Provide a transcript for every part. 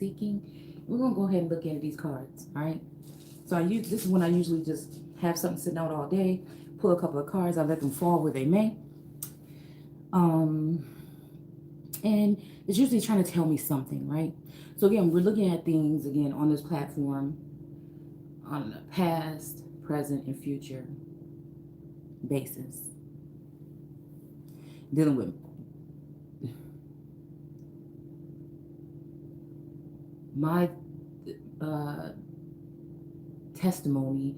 seeking. We're gonna go ahead and look at these cards, all right? So this is when I usually just have something sitting out all day, pull a couple of cards, I let them fall where they may. Um, and it's usually trying to tell me something, right? So again, we're looking at things again on this platform on a past, present, and future basis. Dealing with my uh, testimony.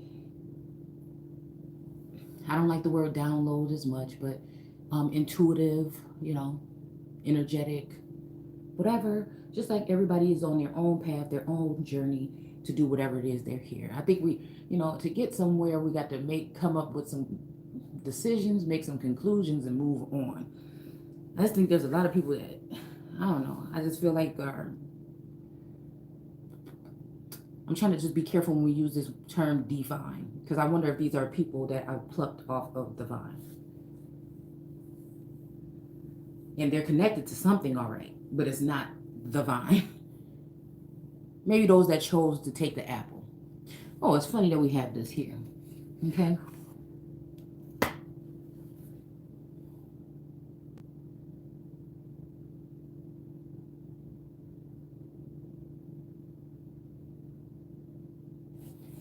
I don't like the word download as much, but intuitive, energetic, whatever. Just like everybody is on their own path, their own journey to do whatever it is they're here. I think to get somewhere, we got to come up with some decisions, make some conclusions, and move on. I just think there's a lot of people that, I don't know, I just feel like I'm trying to just be careful when we use this term divine, because I wonder if these are people that I've plucked off of the vine. And they're connected to something, all right, but it's not the vine. Maybe those that chose to take the apple. Oh, it's funny that we have this here. Okay.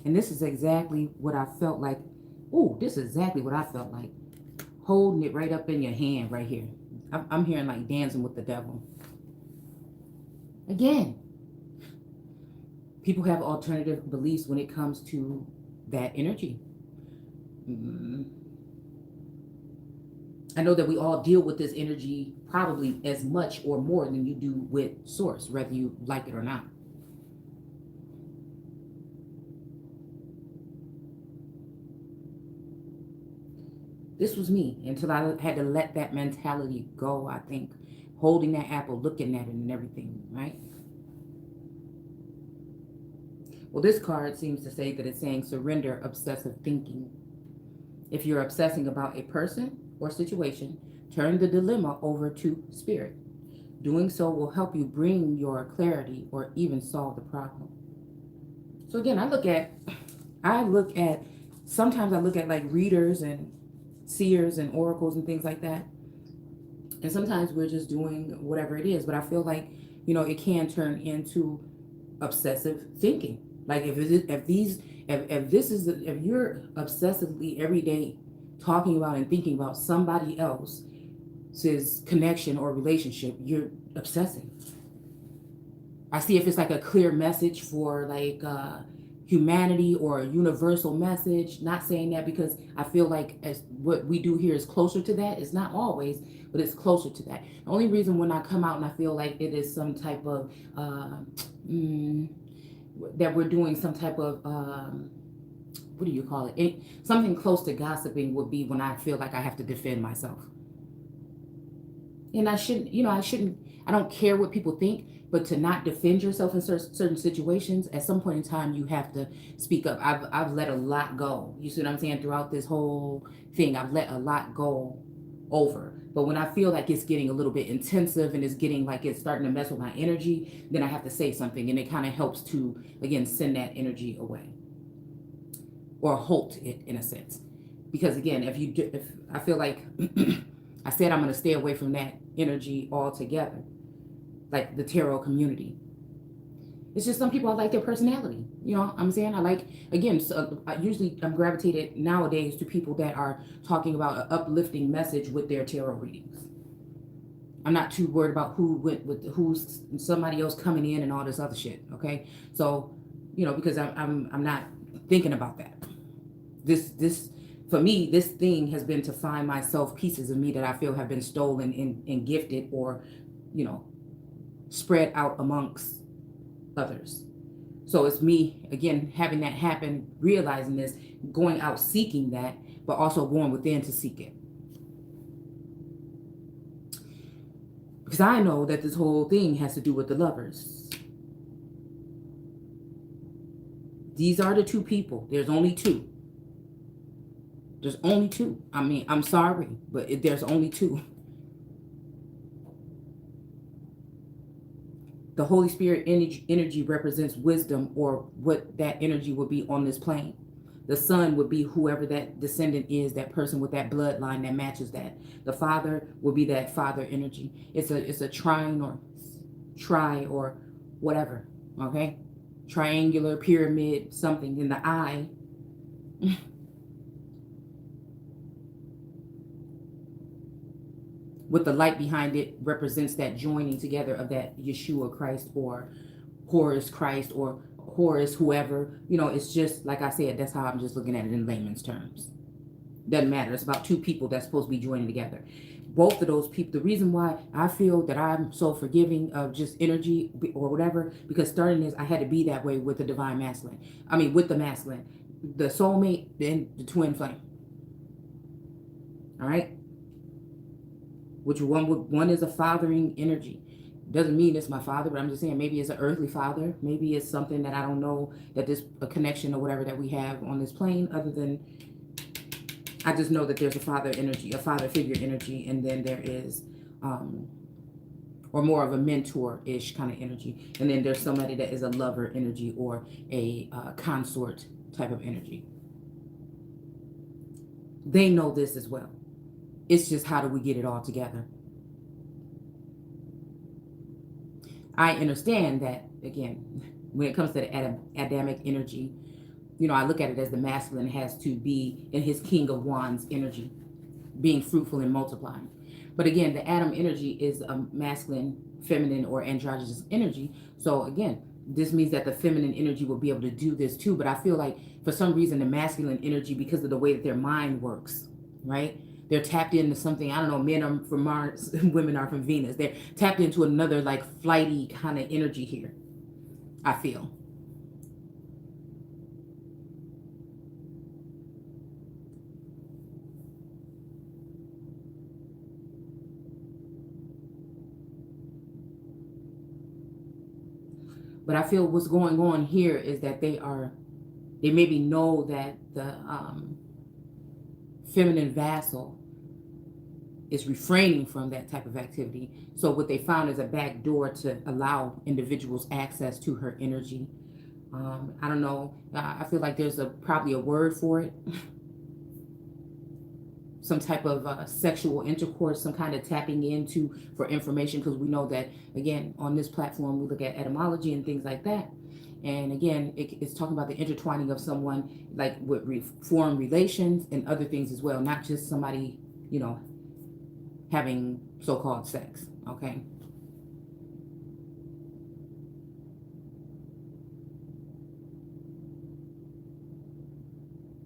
And this is exactly what I felt like. Oh, this is exactly what I felt like. Holding it right up in your hand right here. I'm hearing like dancing with the devil. Again, people have alternative beliefs when it comes to that energy. I know that we all deal with this energy probably as much or more than you do with source, whether you like it or not. This was me until I had to let that mentality go, I think. Holding that apple, looking at it and everything, right? Well, this card seems to say that it's saying surrender obsessive thinking. If you're obsessing about a person or situation, turn the dilemma over to spirit. Doing so will help you bring your clarity or even solve the problem. So again, sometimes I look at like readers and seers and oracles and things like that. And sometimes we're just doing whatever it is, but I feel like, it can turn into obsessive thinking. Like if you're obsessively every day talking about and thinking about somebody else's connection or relationship, you're obsessing. I see if it's like a clear message for like humanity or a universal message. Not saying that because I feel like as what we do here is closer to that. It's not always, but it's closer to that. The only reason when I come out and I feel like it is some type of that we're doing some type of what do you call it? Something close to gossiping would be when I feel like I have to defend myself. And I shouldn't, I don't care what people think, but to not defend yourself in certain situations, at some point in time, you have to speak up. I've let a lot go. You see what I'm saying? Throughout this whole thing, I've let a lot go over. But when I feel like it's getting a little bit intensive and it's getting like it's starting to mess with my energy, then I have to say something. And it kind of helps to, again, send that energy away or halt it in a sense. Because again, if I feel like I said I'm going to stay away from that energy altogether, like the tarot community. It's just some people, I like their personality. You know what I'm saying? I like, again, so I'm gravitated nowadays to people that are talking about an uplifting message with their tarot readings. I'm not too worried about who's somebody else coming in and all this other shit. Okay. So, because I'm not thinking about that. This, for me, this thing has been to find myself pieces of me that I feel have been stolen and gifted or, spread out amongst others. So it's me, again, having that happen, realizing this, going out seeking that, but also going within to seek it. Because I know that this whole thing has to do with the lovers. These are the two people. There's only two. There's only two. I mean, I'm sorry, but there's only two. The Holy Spirit energy represents wisdom, or what that energy would be on this plane. The son would be whoever that descendant is, that person with that bloodline that matches that. The father would be that father energy. It's a trine or tri or whatever, okay? Triangular, pyramid, something. In the eye, with the light behind it, represents that joining together of that Yeshua Christ, or Horus Christ, or Horus whoever. It's just like I said, that's how I'm just looking at it in layman's terms. Doesn't matter. It's about two people that's supposed to be joining together. Both of those people, the reason why I feel that I'm so forgiving of just energy or whatever, because starting this, I had to be that way with the divine masculine. I mean, with the masculine, the soulmate, then the twin flame. All right. Which one is a fathering energy. Doesn't mean it's my father, but I'm just saying maybe it's an earthly father. Maybe it's something that I don't know, that there's a connection or whatever that we have on this plane, other than I just know that there's a father energy, a father figure energy, and then there is, or more of a mentor-ish kind of energy. And then there's somebody that is a lover energy, or a consort type of energy. They know this as well. It's just, how do we get it all together? I understand that, again, when it comes to the Adamic energy, I look at it as the masculine has to be in his King of Wands energy, being fruitful and multiplying. But again, the Adam energy is a masculine, feminine, or androgynous energy. So again, this means that the feminine energy will be able to do this too. But I feel like for some reason the masculine energy, because of the way that their mind works, right? They're tapped into something, I don't know, men are from Mars, women are from Venus. They're tapped into another like flighty kind of energy here, I feel. But I feel what's going on here is that they maybe know that the feminine vassal is refraining from that type of activity. So what they found is a back door to allow individuals access to her energy. I don't know. I feel like there's probably a word for it. Some type of sexual intercourse, some kind of tapping into for information, because we know that, again, on this platform, we look at etymology and things like that. And again, it's talking about the intertwining of someone, like with foreign relations and other things as well, not just somebody, having so-called sex, okay?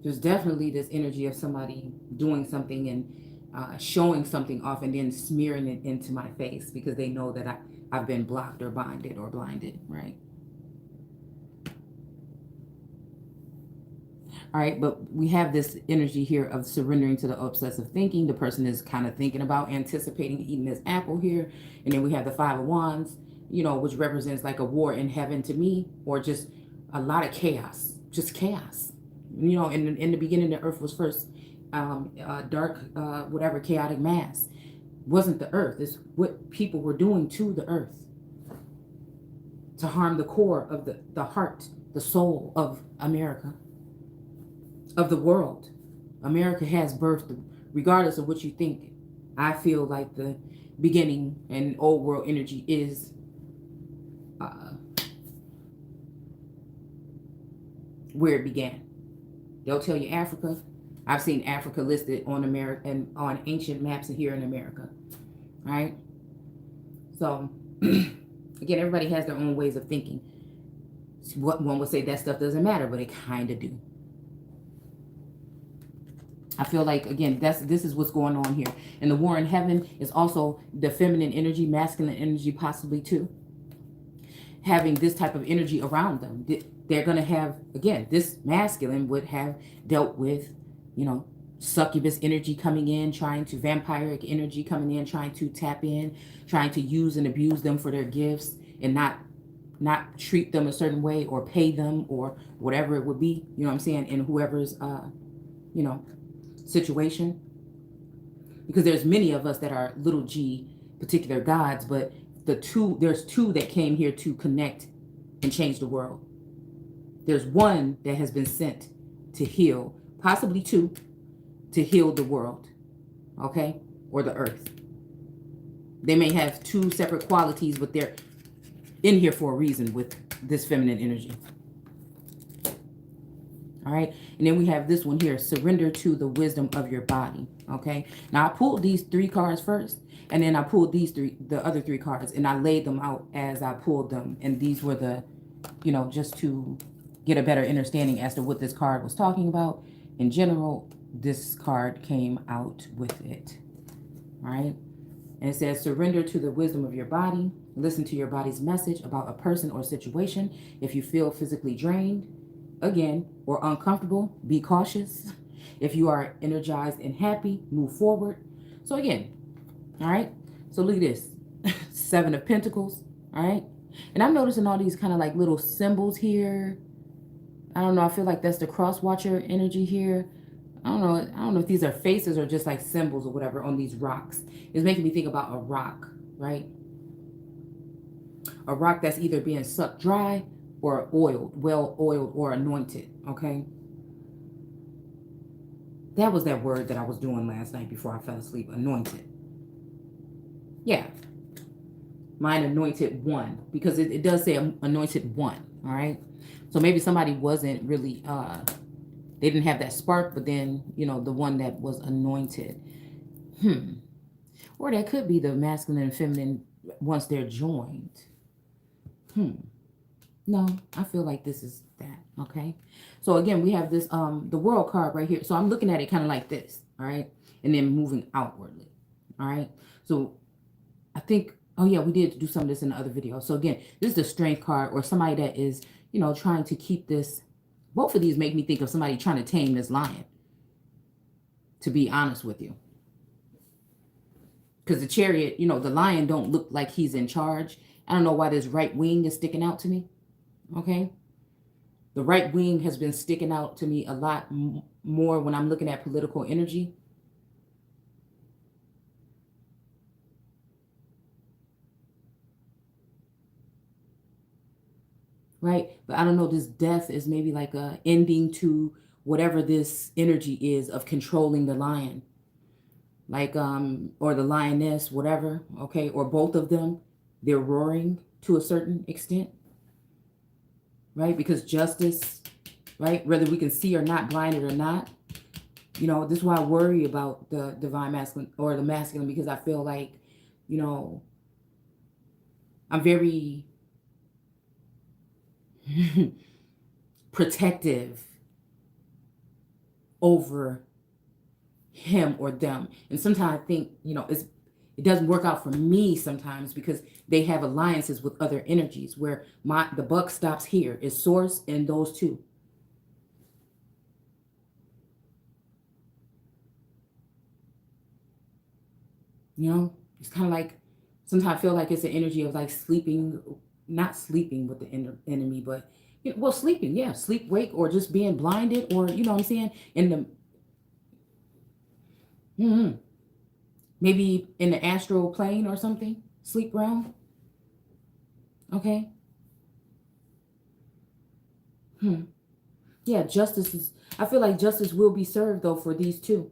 There's definitely this energy of somebody doing something and showing something off and then smearing it into my face because they know that I've been blocked or bonded or blinded, right? All right, but we have this energy here of surrendering to the obsessive thinking. The person is kind of thinking about anticipating eating this apple here. And then we have the Five of Wands, which represents like a war in heaven to me, or just a lot of chaos, just chaos. In the beginning, the earth was first dark, whatever, chaotic mass. Wasn't the earth. It's what people were doing to the earth to harm the core of the heart, the soul of America, of the world. America has birthed, regardless of what you think. I feel like the beginning and old world energy is where it began. They'll tell you Africa. I've seen Africa listed on America and on ancient maps here in America, right? So again, everybody has their own ways of thinking. What one would say that stuff doesn't matter, but it kind of do. I feel like, again, this is what's going on here. And the war in heaven is also the feminine energy, masculine energy possibly too. Having this type of energy around them. They're going to have, again, this masculine would have dealt with, succubus energy coming in, trying to, vampiric energy coming in, trying to tap in, trying to use and abuse them for their gifts and not treat them a certain way or pay them or whatever it would be, you know what I'm saying, in whoever's, situation. Because there's many of us that are little g particular gods, but there's two that came here to connect and change the world. There's one that has been sent to heal, possibly two, to heal the world, okay? Or the earth. They may have two separate qualities, but they're in here for a reason with this feminine energy. All right. And then we have this one here, surrender to the wisdom of your body. Okay. Now I pulled these 3 cards first, and then I pulled the other 3 cards, and I laid them out as I pulled them. And these were the, just to get a better understanding as to what this card was talking about. In general, this card came out with it. All right. And it says, surrender to the wisdom of your body. Listen to your body's message about a person or situation. If you feel physically drained, again, or uncomfortable, be cautious. If you are energized and happy, move forward. So again, all right. So look at this. 7 of Pentacles. All right. And I'm noticing all these kind of like little symbols here. I don't know. I feel like that's the cross watcher energy here. I don't know if these are faces or just like symbols or whatever on these rocks. It's making me think about a rock, right? A rock that's either being sucked dry or oiled, well oiled or anointed, okay? That was that word that I was doing last night before I fell asleep, anointed. Yeah. Mine anointed one, because it does say anointed one, all right? So maybe somebody wasn't really, they didn't have that spark, but then, the one that was anointed. Or that could be the masculine and feminine once they're joined. No, I feel like this is that, okay? So again, we have this, the world card right here. So I'm looking at it kind of like this, all right? And then moving outwardly, all right? So I think, oh yeah, we did do some of this in the other video. So again, this is the strength card, or somebody that is, trying to keep this. Both of these make me think of somebody trying to tame this lion, to be honest with you. Because the Chariot, the lion don't look like he's in charge. I don't know why this right wing is sticking out to me. Okay. The right wing has been sticking out to me a lot more when I'm looking at political energy. Right. But I don't know, this death is maybe like a ending to whatever this energy is of controlling the lion. Like, or the lioness, whatever. Okay. Or both of them, they're roaring to a certain extent. Right. Because justice, right, whether we can see or not, blinded or not, this is why I worry about the divine masculine or the masculine, because I feel like, I'm very protective over him or them. And sometimes I think, it doesn't work out for me sometimes, because they have alliances with other energies where the buck stops here. It's source and those two. It's kind of like, sometimes I feel like it's an energy of like sleeping, not sleeping with the enemy, but, well, sleeping, yeah, sleep, wake, or just being blinded, or, what I'm saying, in the, maybe in the astral plane or something, sleep realm. Okay. Yeah, justice is, I feel like justice will be served though for these two.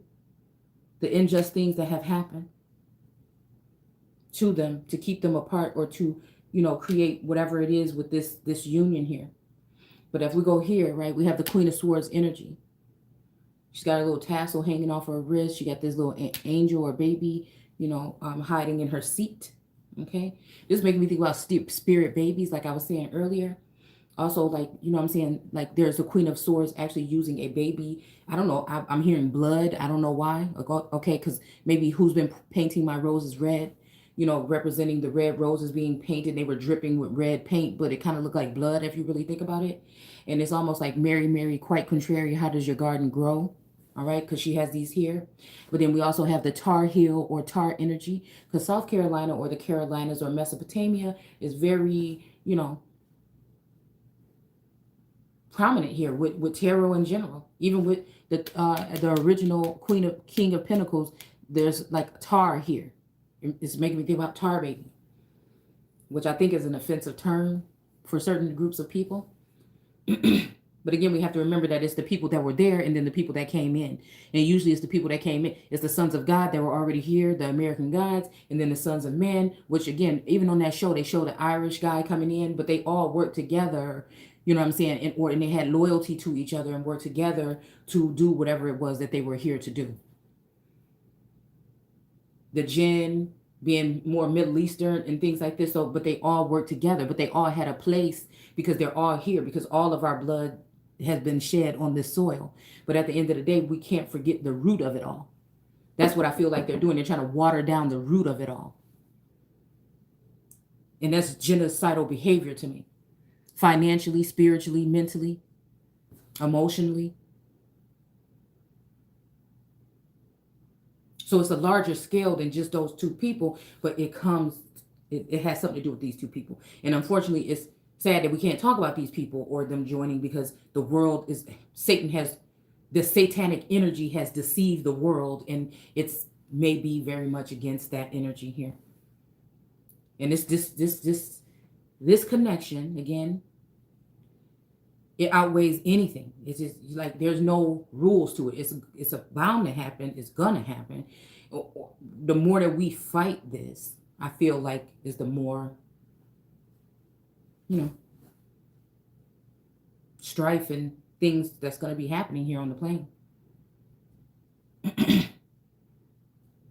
The unjust things that have happened to them, to keep them apart, or to, create whatever it is with this union here. But if we go here, right, we have the Queen of Swords energy. She's got a little tassel hanging off her wrist. She got this little angel or baby, hiding in her seat. Okay. This is making me think about spirit babies, like I was saying earlier. Also, like, I'm saying, like, there's the Queen of Swords actually using a baby. I don't know. I'm hearing blood. I don't know why. Okay, because maybe who's been painting my roses red, representing the red roses being painted. They were dripping with red paint, but it kind of looked like blood if you really think about it. And it's almost like Mary, Mary, quite contrary. How does your garden grow? All right, because she has these here. But then we also have the Tar Heel or Tar energy, because South Carolina or the Carolinas or Mesopotamia is very, prominent here with tarot in general. Even with the original King of Pentacles, there's like tar here. It's making me think about Tar Baby. which I think is an offensive term for certain groups of people. But again, we have to remember that it's the people that were there and then the people that came in. And usually it's the people that came in. It's the sons of God that were already here, the American gods, and then the sons of men, which again, even on that show, they showed the Irish guy coming in, but they all worked together, you know what I'm saying? And they had loyalty to each other and worked together to do whatever it was that they were here to do. The jinn being more Middle Eastern and things like this. So, but they all worked together, but they all had a place because they're all here, because all of our blood has been shed on this soil. But at the end of the day, we can't forget the root of it all. That's what I feel like they're doing. They're trying to water down the root of it all. And that's genocidal behavior to me. Financially, spiritually, mentally, emotionally. So it's a larger scale than just those two people, but it has something to do with these two people. And unfortunately, it's sad that we can't talk about these people or them joining, because the world is, the satanic energy has deceived the world, and it's maybe very much against that energy here. And this connection, again, it outweighs anything. It's just like there's no rules to it. It's bound to happen. It's gonna happen. The more that we fight this, I feel like is the more, strife and things that's gonna be happening here on the plane.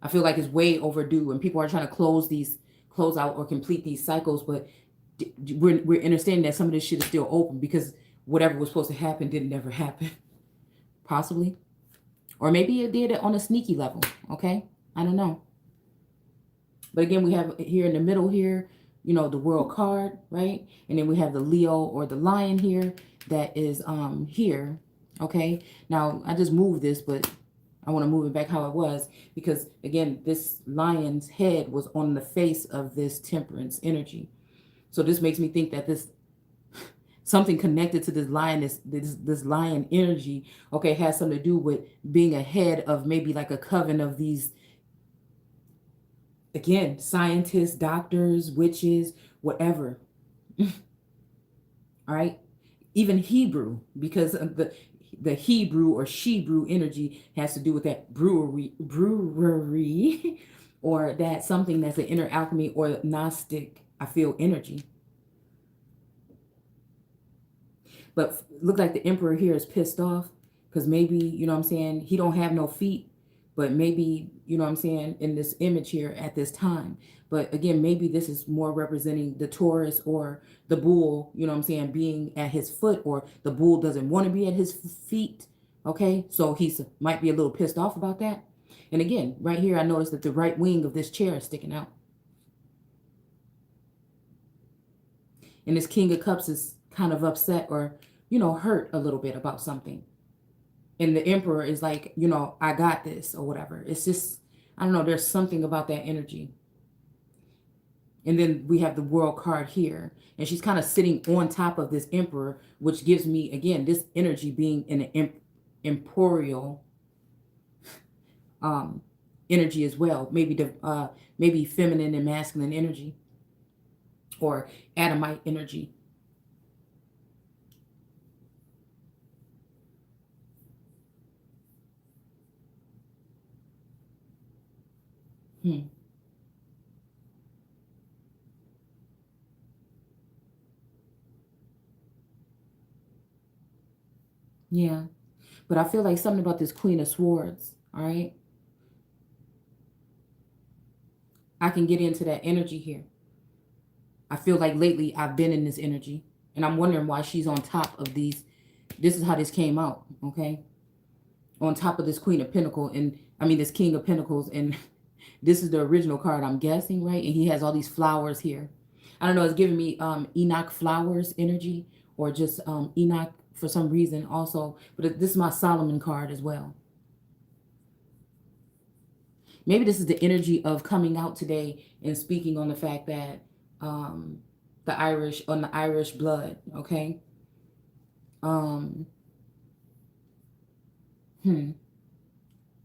I feel like it's way overdue, and people are trying to close out or complete these cycles, but we're understanding that some of this shit is still open because whatever was supposed to happen didn't ever happen. Possibly. Or maybe it did it on a sneaky level. Okay? I don't know. But again, we have here in the middle here, the world card, right? And then we have the Leo or the lion here that is here. Okay? Now, I just moved this, but I want to move it back how it was, because again, this lion's head was on the face of this temperance energy. So this makes me think that something connected to this lion, this lion energy, okay, has something to do with being a head of maybe like a coven of these, again, scientists, doctors, witches, whatever. All right. Even Hebrew, because the Hebrew or Shebrew energy has to do with that brewery, or that something that's an inner alchemy or Gnostic, I feel, energy. But look like the emperor here is pissed off because maybe, he don't have no feet, but maybe, in this image here at this time. But again, maybe this is more representing the Taurus or the bull, being at his foot, or the bull doesn't want to be at his feet. Okay, so might be a little pissed off about that. And again, right here, I noticed that the right wing of this chair is sticking out. And this King of Cups is kind of upset or, hurt a little bit about something. And the emperor is like, I got this or whatever. It's just, I don't know, there's something about that energy. And then we have the world card here. And she's kind of sitting on top of this emperor, which gives me, again, this energy being in an imperial energy as well. Maybe feminine and masculine energy, or Adamite energy. Yeah. But I feel like something about this Queen of Swords, all right? I can get into that energy here. I feel like lately I've been in this energy, and I'm wondering why she's on top of these. This is how this came out, okay? On top of this Queen of Pentacles, this King of Pentacles, and this is the original card, I'm guessing, right? And he has all these flowers here. I don't know, it's giving me Enoch flowers energy, or just Enoch for some reason also. But this is my Solomon card as well. Maybe this is the energy of coming out today and speaking on the fact that the Irish blood, okay?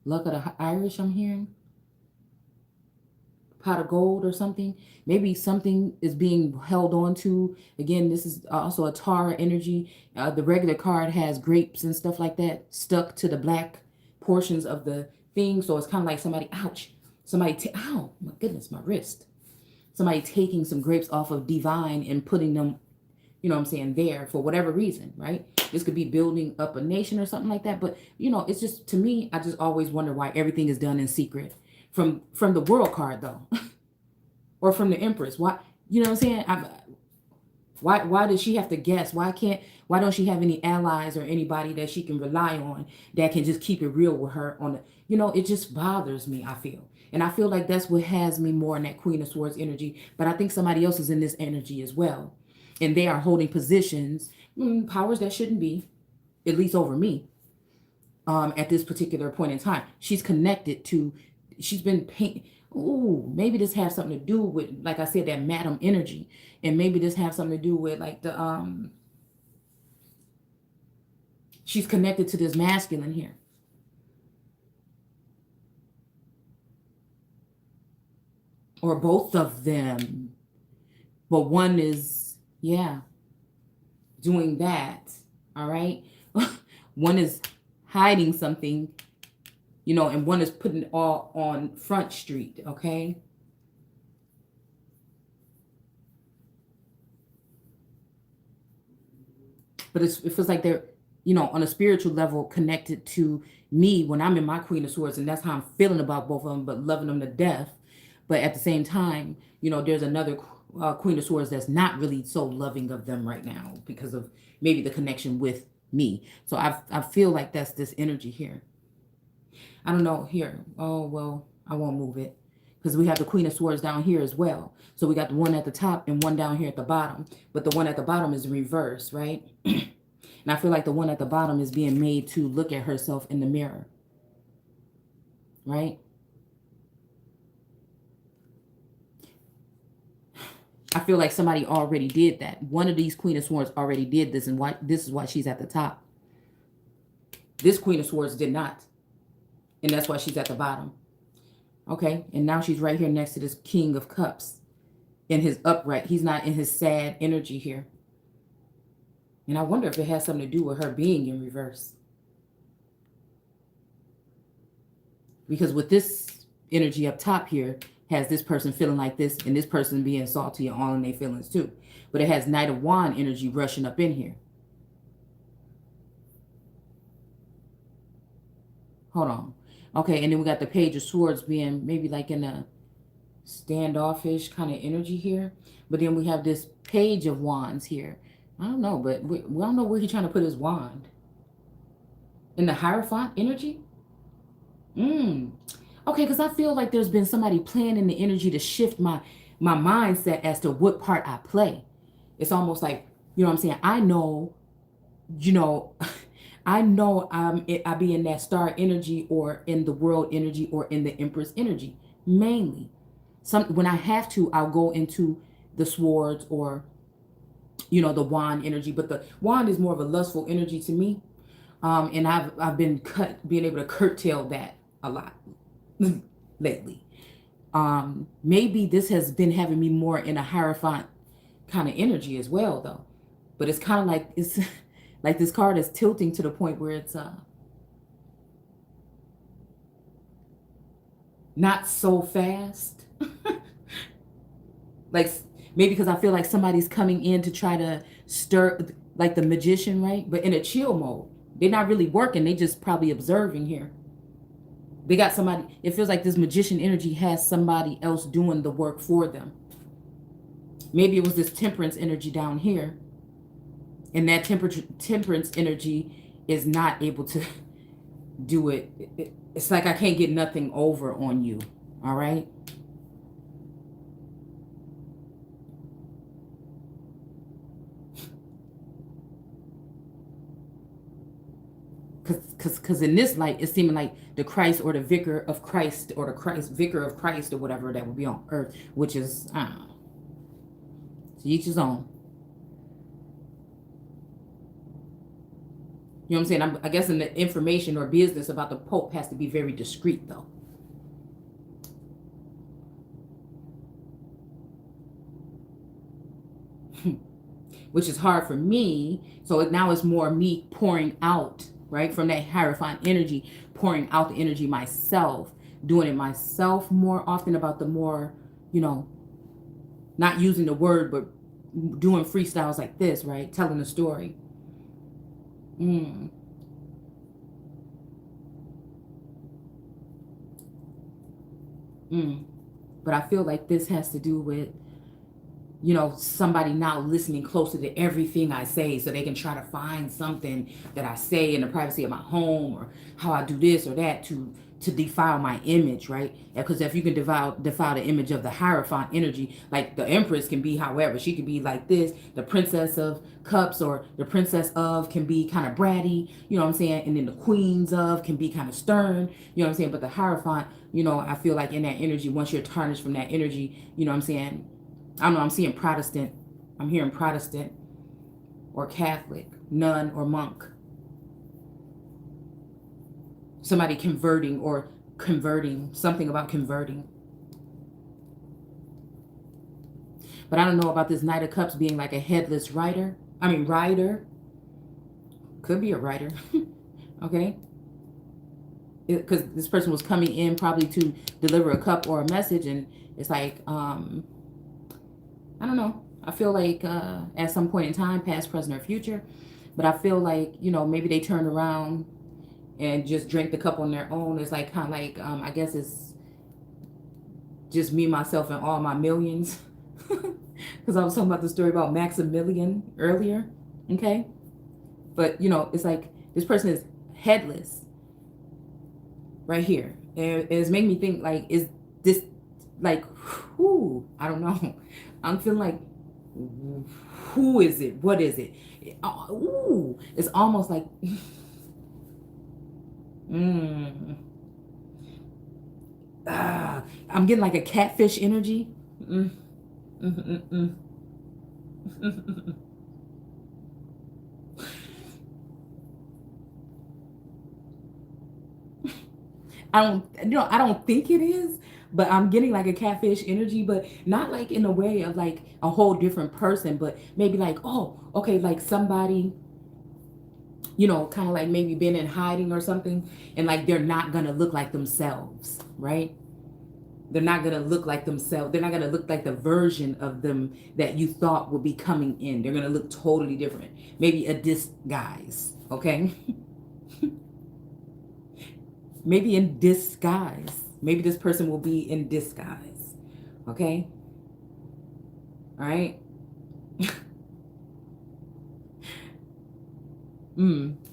Luck of the Irish, I'm hearing. pot of gold or something. Maybe something is being held on to. Again, this is also a Tara energy. The regular card has grapes and stuff like that stuck to the black portions of the thing. So it's kind of like somebody, ouch, somebody, ow, my goodness, my wrist. Somebody taking some grapes off of divine and putting them, you know what I'm saying, there for whatever reason, right? This could be building up a nation or something like that. But, you know, it's just, to me, I just always wonder why everything is done in secret. From the world card, though. Or from the Empress. Why, you know what I'm saying? Why does she have to guess? Why don't she have any allies or anybody that she can rely on that can just keep it real with her on the, you know, it just bothers me, I feel. And I feel like that's what has me more in that Queen of Swords energy. But I think somebody else is in this energy as well. And they are holding positions, powers that shouldn't be, at least over me, at this particular point in time. She's connected to, she's been paint. Ooh, maybe this has something to do with, like I said, that madam energy. And maybe this has something to do with like the, she's connected to this masculine here. Or both of them. But one is, yeah, doing that. All right. One is hiding something, you know, and one is putting it all on Front Street. Okay. But it feels like they're, you know, on a spiritual level connected to me when I'm in my Queen of Swords. And that's how I'm feeling about both of them, but loving them to death. But at the same time, you know, there's another Queen of Swords that's not really so loving of them right now because of maybe the connection with me. So I feel like that's this energy here. I don't know here. Oh, well, I won't move it because we have the Queen of Swords down here as well. So we got the one at the top and one down here at the bottom. But the one at the bottom is reversed, right? And I feel like the one at the bottom is being made to look at herself in the mirror, right? I feel like somebody already did that. One of these Queen of Swords already did this, and why this is why she's at the top. This Queen of Swords did not, and that's why she's at the bottom. Okay, and now she's right here next to this King of Cups in his upright. He's not in his sad energy here. And I wonder if it has something to do with her being in reverse. Because with this energy up top here, has this person feeling like this and this person being salty and all in their feelings too. But it has Knight of Wands energy rushing up in here. Hold on. Okay, and then we got the Page of Swords being maybe like in a standoffish kind of energy here. But then we have this Page of Wands here. I don't know, but we don't know where he's trying to put his wand. In the Hierophant energy? Okay, because I feel like there's been somebody playing in the energy to shift my mindset as to what part I play. It's almost like, you know what I'm saying? I know, you know, I know I be in that star energy or in the world energy or in the Empress energy, mainly. When I have to, I'll go into the swords or, you know, the wand energy. But the wand is more of a lustful energy to me. And I've been being able to curtail that a lot lately. Maybe this has been having me more in a Hierophant kind of energy as well, though. But it's kind of like, it's like this card is tilting to the point where it's not so fast. Like maybe because I feel like somebody's coming in to try to stir, like the magician, right? But in a chill mode. They're not really working. They just probably observing here. They got somebody, it feels like this magician energy has somebody else doing the work for them. Maybe it was this temperance energy down here. And that temperance energy is not able to do it. It's like I can't get nothing over on you. All right? Because in this light, it's seeming like the Christ or the vicar of Christ or the vicar of Christ or whatever that would be on earth, which is, I don't know. To each his own. You know what I'm saying? I guess in the information or business about the Pope has to be very discreet, though. which is hard for me. So now it's more me pouring out, right, from that Hierophant energy, pouring out the energy myself, doing it myself more often, about the more, you know, not using the word, but doing freestyles like this, right, telling a story. But I feel like this has to do with, you know, somebody now listening closer to everything I say, so they can try to find something that I say in the privacy of my home, or how I do this or that to defile my image, right? Because if you can defile the image of the Hierophant energy, like the Empress can be however, she could be like this, the Princess of Cups or the Princess of can be kind of bratty, you know what I'm saying? And then the Queens of can be kind of stern, you know what I'm saying? But the Hierophant, you know, I feel like in that energy, once you're tarnished from that energy, you know what I'm saying? I don't know, I'm seeing Protestant. I'm hearing Protestant or Catholic, nun or monk. Somebody converting or converting, something about converting. But I don't know about this Knight of Cups being like a headless rider. Rider. Could be a writer. Okay? Because this person was coming in probably to deliver a cup or a message, and it's like, I don't know. I feel like at some point in time, past, present, or future, but I feel like, you know, maybe they turned around and just drank the cup on their own. It's like kind of like, I guess it's just me, myself, and all my millions. Because I was talking about the story about Maximilian earlier. Okay? But, you know, it's like this person is headless right here. And it's making me think, like, is this, like, who? I don't know. I'm feeling like, who is it? What is it? Ooh, it's almost like, I'm getting like a catfish energy. I don't think it is, but I'm getting like a catfish energy, but not like in a way of like a whole different person, but maybe like, oh, okay, like somebody, you know, kind of like maybe been in hiding or something, and like they're not gonna look like themselves, right? They're not gonna look like themselves. They're not gonna look like the version of them that you thought would be coming in. They're gonna look totally different. Maybe a disguise, okay? Maybe in disguise. Maybe this person will be in disguise. Okay? All right?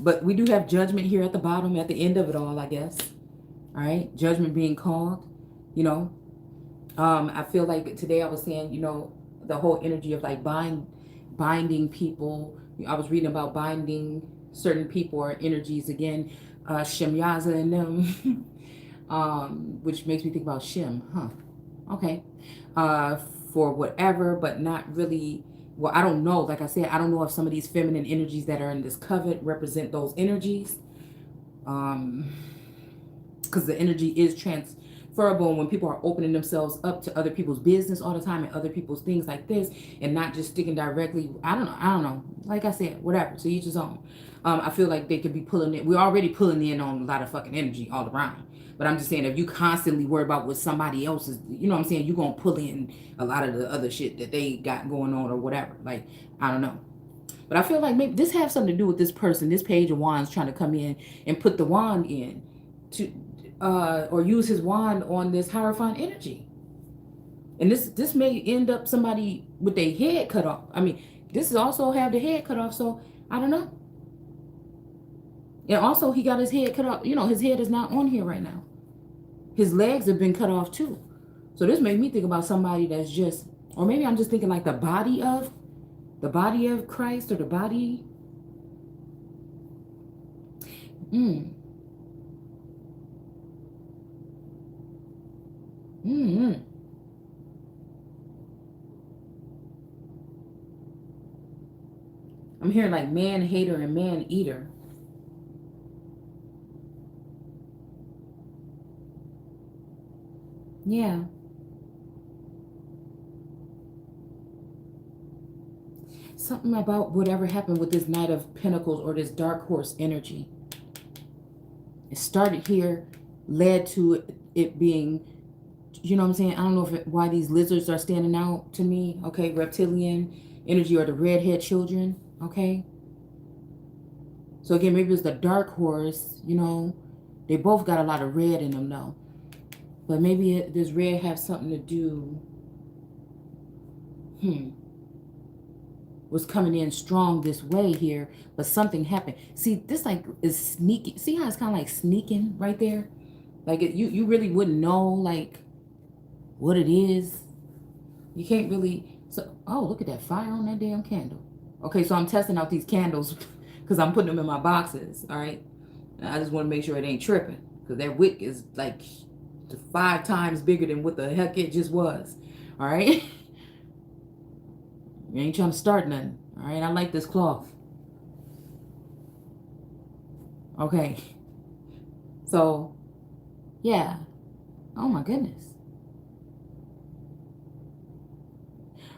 But we do have judgment here at the bottom, at the end of it all, I guess. All right? Judgment being called, you know. I feel like today I was saying, you know, the whole energy of like binding people. I was reading about binding certain people or energies again, Shemyaza and them, which makes me think about Shem, okay, for whatever, but not really. Well, I don't know. Like I said, I don't know if some of these feminine energies that are in this covet represent those energies, because the energy is transferable, and when people are opening themselves up to other people's business all the time and other people's things like this, and not just sticking directly, I don't know, like I said, whatever, to each his own. I feel like they could be pulling it. We're already pulling in on a lot of fucking energy all around, but I'm just saying, if you constantly worry about what somebody else is, you know what I'm saying, you're gonna pull in a lot of the other shit that they got going on or whatever. Like, I don't know. But I feel like maybe this has something to do with this person, this Page of Wands, trying to come in and put the wand in to or use his wand on this Hierophant energy. And this may end up somebody with their head cut off. I mean, this is also have the head cut off, so I don't know. And also he got his head cut off. You know, his head is not on here right now. His legs have been cut off too. So this made me think about somebody that's just, or maybe I'm just thinking like the body of Christ, or the body. I'm hearing like man hater and man eater. Yeah. something about whatever happened with this Knight of Pentacles or this Dark Horse energy. It started here, led to it being, you know what I'm saying? I don't know why these lizards are standing out to me. Okay, reptilian energy or the redhead children. Okay. So again, maybe it's the Dark Horse, you know. They both got a lot of red in them though. But maybe this red has something to do. Was coming in strong this way here, but something happened. See, this like is sneaky. See how it's kind of like sneaking right there? Like you really wouldn't know like what it is. You can't really. So, oh, look at that fire on that damn candle. Okay, so I'm testing out these candles because I'm putting them in my boxes. All right, and I just want to make sure it ain't tripping because that wick is like 5 times bigger than what the heck it just was. All right. You ain't trying to start nothing. All right, I like this cloth. Okay. So, yeah. Oh my goodness.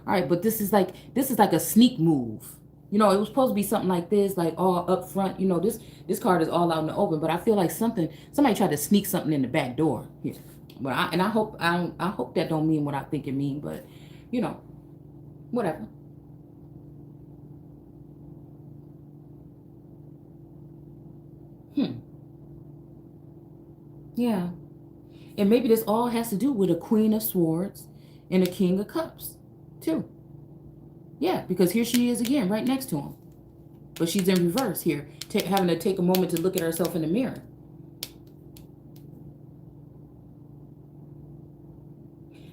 All right, but this is like a sneak move. You know, it was supposed to be something like this, like all up front. You know, this card is all out in the open, but I feel like somebody tried to sneak something in the back door here. But I hope that don't mean what I think it mean, but you know, whatever. Yeah. And maybe this all has to do with a Queen of Swords and a King of Cups, too. Yeah, because here she is again, right next to him. But she's in reverse here, having to take a moment to look at herself in the mirror.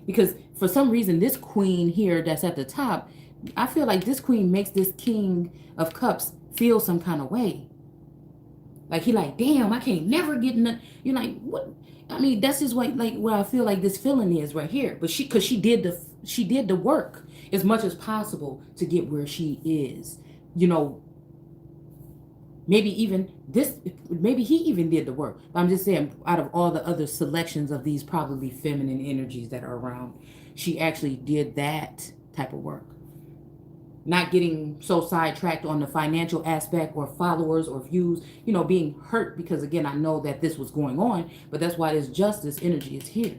Because for some reason, this queen here that's at the top, I feel like this queen makes this King of Cups feel some kind of way. Like he like, damn, I can't never get in. You're like, what? I mean, that's just what I feel like this feeling is right here. But because she did the work as much as possible to get where she is. You know, maybe he even did the work. But I'm just saying, out of all the other selections of these probably feminine energies that are around, she actually did that type of work. Not getting so sidetracked on the financial aspect or followers or views, you know, being hurt because, again, I know that this was going on, but that's why this justice energy is here.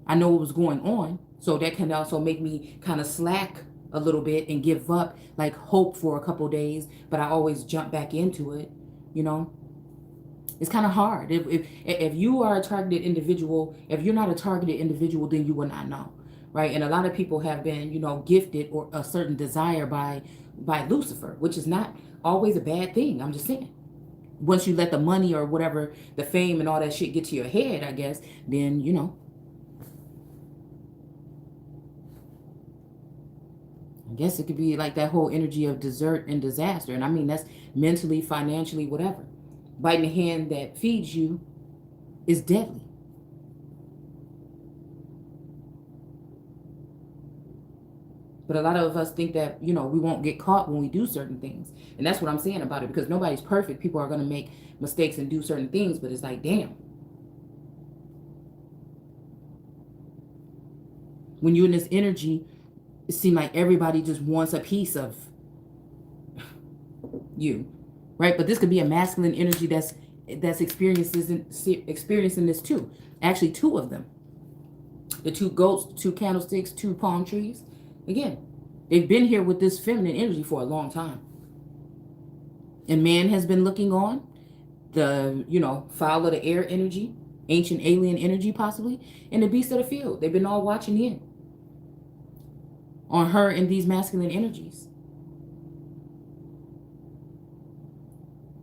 I know it was going on, so that can also make me kind of slack a little bit and give up, like hope for a couple days, but I always jump back into it, you know. It's kind of hard. If you are a targeted individual, if you're not a targeted individual, then you will not know. Right, and a lot of people have been, you know, gifted or a certain desire by Lucifer, which is not always a bad thing. I'm just saying, once you let the money or whatever, the fame and all that shit get to your head, I guess, then you know, I guess it could be like that whole energy of desert and disaster, and I mean that's mentally, financially, whatever. Biting the hand that feeds you is deadly. But a lot of us think that, you know, we won't get caught when we do certain things. And that's what I'm saying about it, because nobody's perfect. People are going to make mistakes and do certain things, but it's like, damn. When you're in this energy, it seems like everybody just wants a piece of you, right? But this could be a masculine energy that's experiencing this too. Actually, 2 of them. The 2 goats, 2 candlesticks, 2 palm trees. Again, they've been here with this feminine energy for a long time. And man has been looking on. The, you know, fowl of the air energy, ancient alien energy possibly, and the beast of the field. They've been all watching in on her and these masculine energies.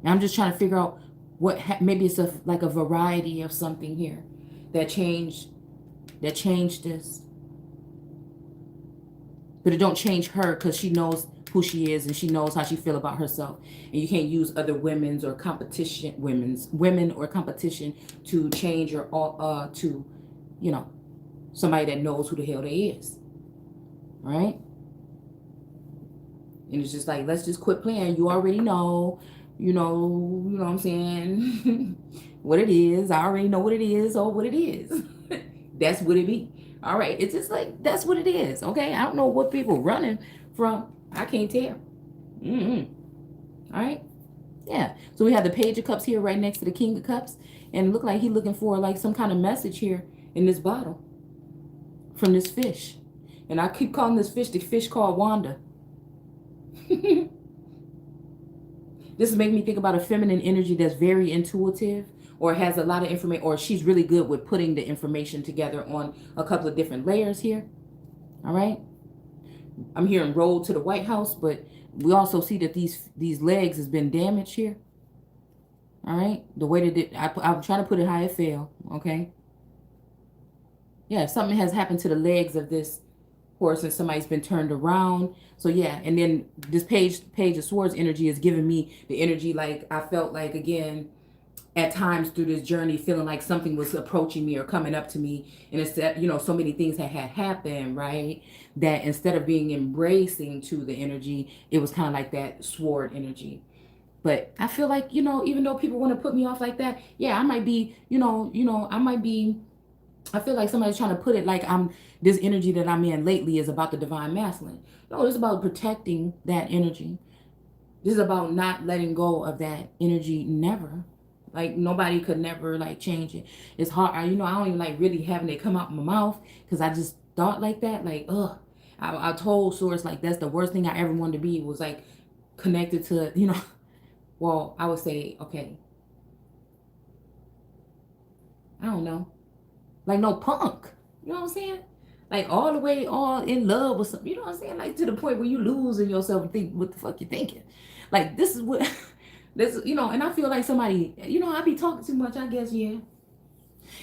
And I'm just trying to figure out what, maybe it's like a variety of something here that changed this. But it don't change her, because she knows who she is and she knows how she feel about herself. And you can't use other women or competition to change or to, you know, somebody that knows who the hell they is. Right? And it's just like, let's just quit playing. You already know, you know what I'm saying? What it is. I already know what it is or what it is. That's what it be. All right, it's just like, that's what it is, okay? I don't know what people running from. I can't tell. All right. Yeah. So we have the Page of Cups here right next to the King of Cups. And look like he's looking for like some kind of message here in this bottle from this fish. And I keep calling this fish the fish called Wanda. This is making me think about a feminine energy that's very intuitive or has a lot of information, or she's really good with putting the information together on a couple of different layers here. All right. I'm hearing road to the White House, but we also see that these legs has been damaged here. All right. The way that I'm trying to put it how it fell. Okay. Yeah. Something has happened to the legs of this horse and somebody's been turned around. So yeah. And then this page of swords energy is giving me the energy. Like I felt like, again, at times through this journey, feeling like something was approaching me or coming up to me. And instead, you know, so many things had happened, right? That instead of being embracing to the energy, it was kind of like that sword energy. But I feel like, you know, even though people want to put me off like that, yeah, I might be, I feel like somebody's trying to put it like this energy that I'm in lately is about the divine masculine. No, it's about protecting that energy. This is about not letting go of that energy, never. Like nobody could never like change it. It's hard. I don't even like really having it come out my mouth because I just thought like that. Like, ugh. I told Source like that's the worst thing I ever wanted to be was like connected to, well, I would say, okay, I don't know. Like no punk. You know what I'm saying? Like all the way all in love with something. You know what I'm saying? Like to the point where you losing yourself and think what the fuck you thinking. Like this is what this, and I feel like somebody, I be talking too much, I guess, yeah.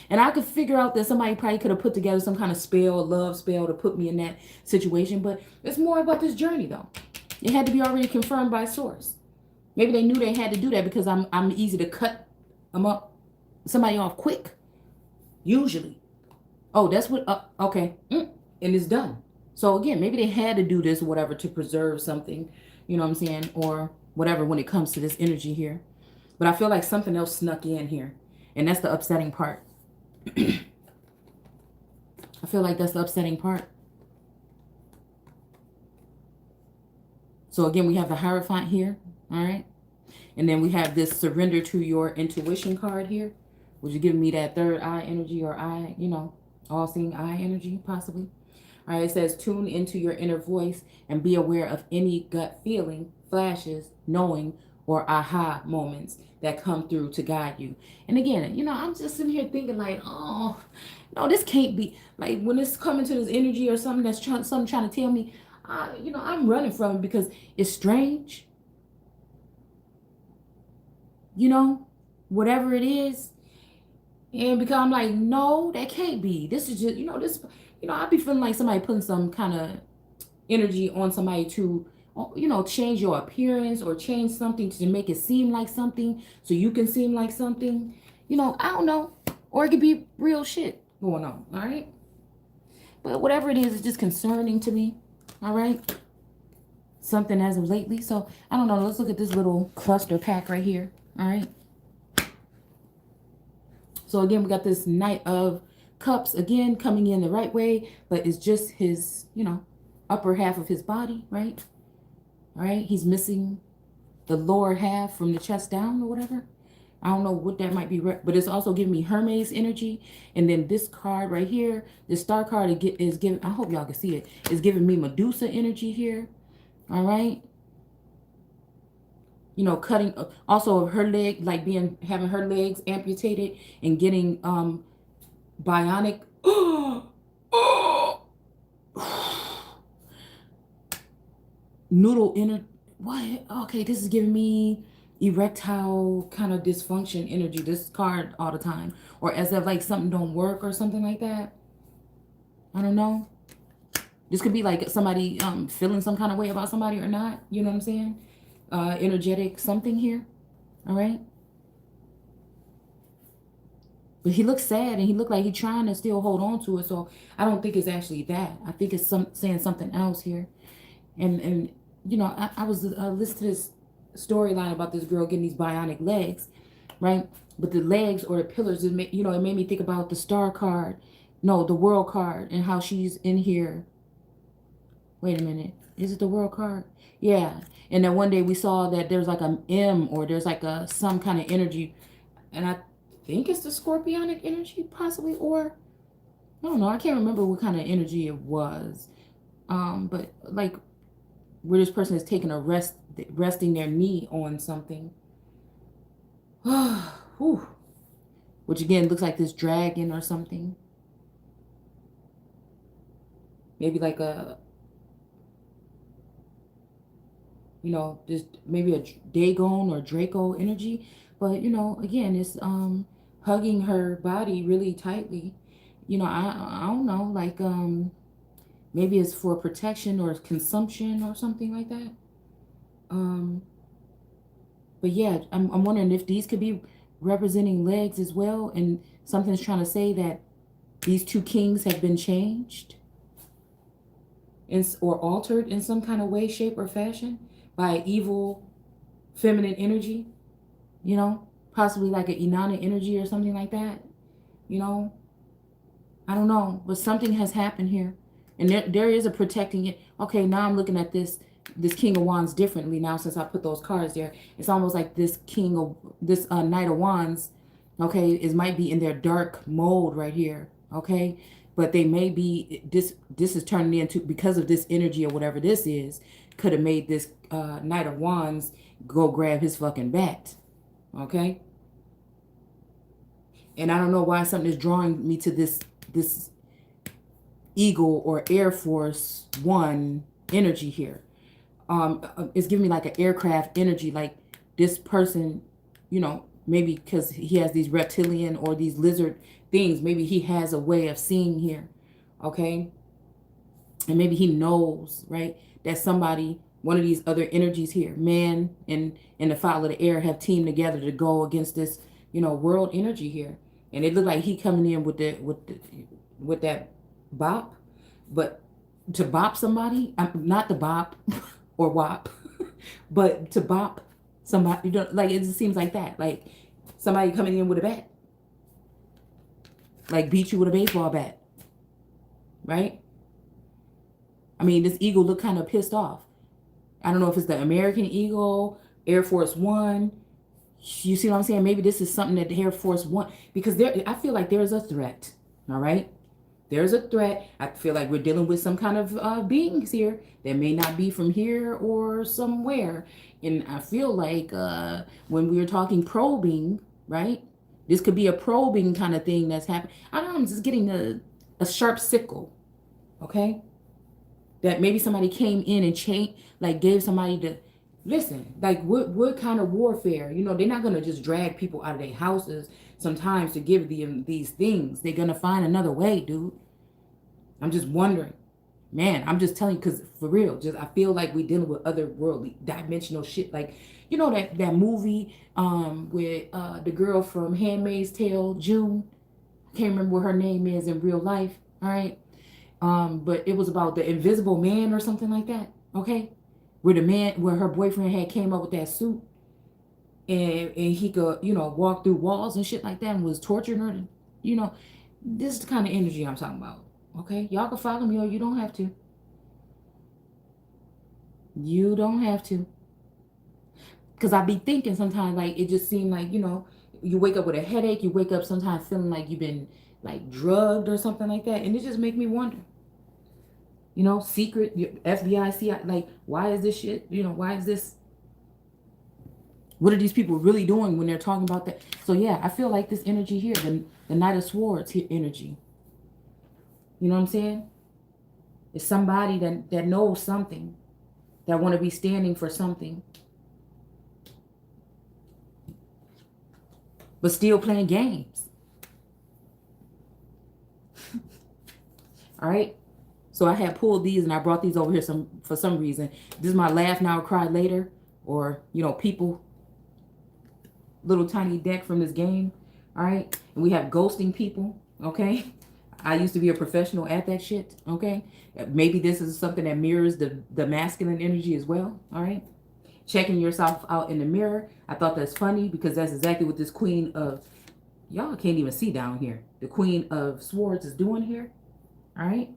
And I could figure out that somebody probably could have put together some kind of spell, a love spell to put me in that situation. But it's more about this journey though. It had to be already confirmed by source. Maybe they knew they had to do that because I'm easy to cut somebody off quick. Usually. Oh, that's what, okay. And it's done. So again, maybe they had to do this or whatever to preserve something, you know what I'm saying? Or whatever when it comes to this energy here. But I feel like something else snuck in here. And that's the upsetting part. I feel like that's the upsetting part. So again, we have the Hierophant here. All right. And then we have this surrender to your intuition card here, which is giving me that third eye energy or eye, all-seeing eye energy, possibly. All right, it says, tune into your inner voice and be aware of any gut feeling, flashes, knowing, or aha moments that come through to guide you. And again, I'm just sitting here thinking like, oh, no, this can't be. Like when it's coming to this energy or something that's trying to tell me, I'm running from it because it's strange. Whatever it is. And because I'm like, no, that can't be. This is just, I be feeling like somebody putting some kind of energy on somebody to, change your appearance or change something to make it seem like something so you can seem like something. I don't know. Or it could be real shit going on, all right? But whatever it is, it's just concerning to me, all right? Something as of lately. So, I don't know. Let's look at this little cluster pack right here, all right? So again, we got this Knight of Cups again coming in the right way, but it's just his, upper half of his body, right? All right, he's missing the lower half from the chest down or whatever. I don't know what that might be, but it's also giving me Hermes energy. And then this card right here, this star card is giving, I hope y'all can see it, is giving me Medusa energy here. All right. Cutting also her leg, like having her legs amputated and getting bionic. Noodle inner. What? Okay, this is giving me erectile kind of dysfunction energy. This card all the time, or as if like something don't work or something like that. I don't know. This could be like somebody feeling some kind of way about somebody or not. You know what I'm saying? Energetic something here. All right. But he looks sad and he looked like he's trying to still hold on to it. So I don't think it's actually that. I think it's saying something else here. And I was listening to this storyline about this girl getting these bionic legs, right? But the legs or the pillars, it made me think about the star card. No, the world card and how she's in here. Wait a minute. Is it the world card? Yeah. And then one day we saw that there's like a M, or there's like a some kind of energy, and I think it's the scorpionic energy possibly, or I don't know. I can't remember what kind of energy it was. But like where this person is taking a resting their knee on something. Whew. Which again looks like this dragon or something. Maybe like a, you know, just maybe a Dagon or Draco energy. But, you know, again, it's hugging her body really tightly. You know, I don't know, like maybe it's for protection or consumption or something like that. But yeah, I'm wondering if these could be representing legs as well, and something's trying to say that these two kings have been changed or altered in some kind of way, shape, or fashion by evil feminine energy, you know, possibly like an Inanna energy or something like that, you know. I don't know, but something has happened here, and there is a protecting it. Okay, now I'm looking at this King of Wands differently now since I put those cards there. It's almost like this Knight of Wands, okay, might be in their dark mode right here, okay, but they may be this is turning into, because of this energy or whatever this is, could have made this Knight of Wands go grab his fucking bat, okay. And I don't know why something is drawing me to this Eagle or Air Force One energy here. It's giving me like an aircraft energy, like this person, you know, maybe because he has these reptilian or these lizard things, maybe he has a way of seeing here, okay? And maybe he knows, right, that somebody, one of these other energies here, man and the fowl of the air, have teamed together to go against this, you know, world energy here. And it looked like he coming in with that bop, but to bop somebody, not to bop or wop, but to bop somebody, you know, like it just seems like that, like somebody coming in with a bat, like beat you with a baseball bat, right? I mean, this eagle looked kind of pissed off. I don't know if it's the American Eagle, Air Force One. You see what I'm saying? Maybe this is something that the Air Force One, because I feel like there's a threat. All right. There's a threat. I feel like we're dealing with some kind of beings here that may not be from here or somewhere. And I feel like when we were talking probing, right? This could be a probing kind of thing that's happening. I don't know. I'm just getting a sharp sickle. Okay. That maybe somebody came in and like gave somebody the, listen, like what kind of warfare? You know, they're not going to just drag people out of their houses sometimes to give them these things. They're going to find another way, dude. I'm just wondering. Man, I'm just telling you, because for real, just I feel like we're dealing with otherworldly, dimensional shit. Like, you know, that movie with the girl from Handmaid's Tale, June. I can't remember what her name is in real life. All right. But it was about the invisible man or something like that. Okay. Where her boyfriend had came up with that suit, and he could, you know, walk through walls and shit like that, and was torturing her. You know, this is the kind of energy I'm talking about. Okay. Y'all can follow me, or you don't have to. You don't have to. Because I be thinking sometimes, like, it just seemed like, you know, you wake up with a headache. You wake up sometimes feeling like you've been, like, drugged or something like that. And it just make me wonder. You know, secret, FBI, CIA, like, why is this shit, you know, why is this, what are these people really doing when they're talking about that? So yeah, I feel like this energy here, the Knight of Swords here energy, you know what I'm saying? It's somebody that knows something, that want to be standing for something, but still playing games. All right. So I had pulled these and I brought these over here for some reason. This is my laugh now, cry later, or, you know, people, little tiny deck from this game. All right. And we have ghosting people. Okay. I used to be a professional at that shit. Okay. Maybe this is something that mirrors the masculine energy as well. All right. Checking yourself out in the mirror. I thought that's funny because that's exactly what this Queen of, y'all can't even see down here, the Queen of Swords is doing here. All right.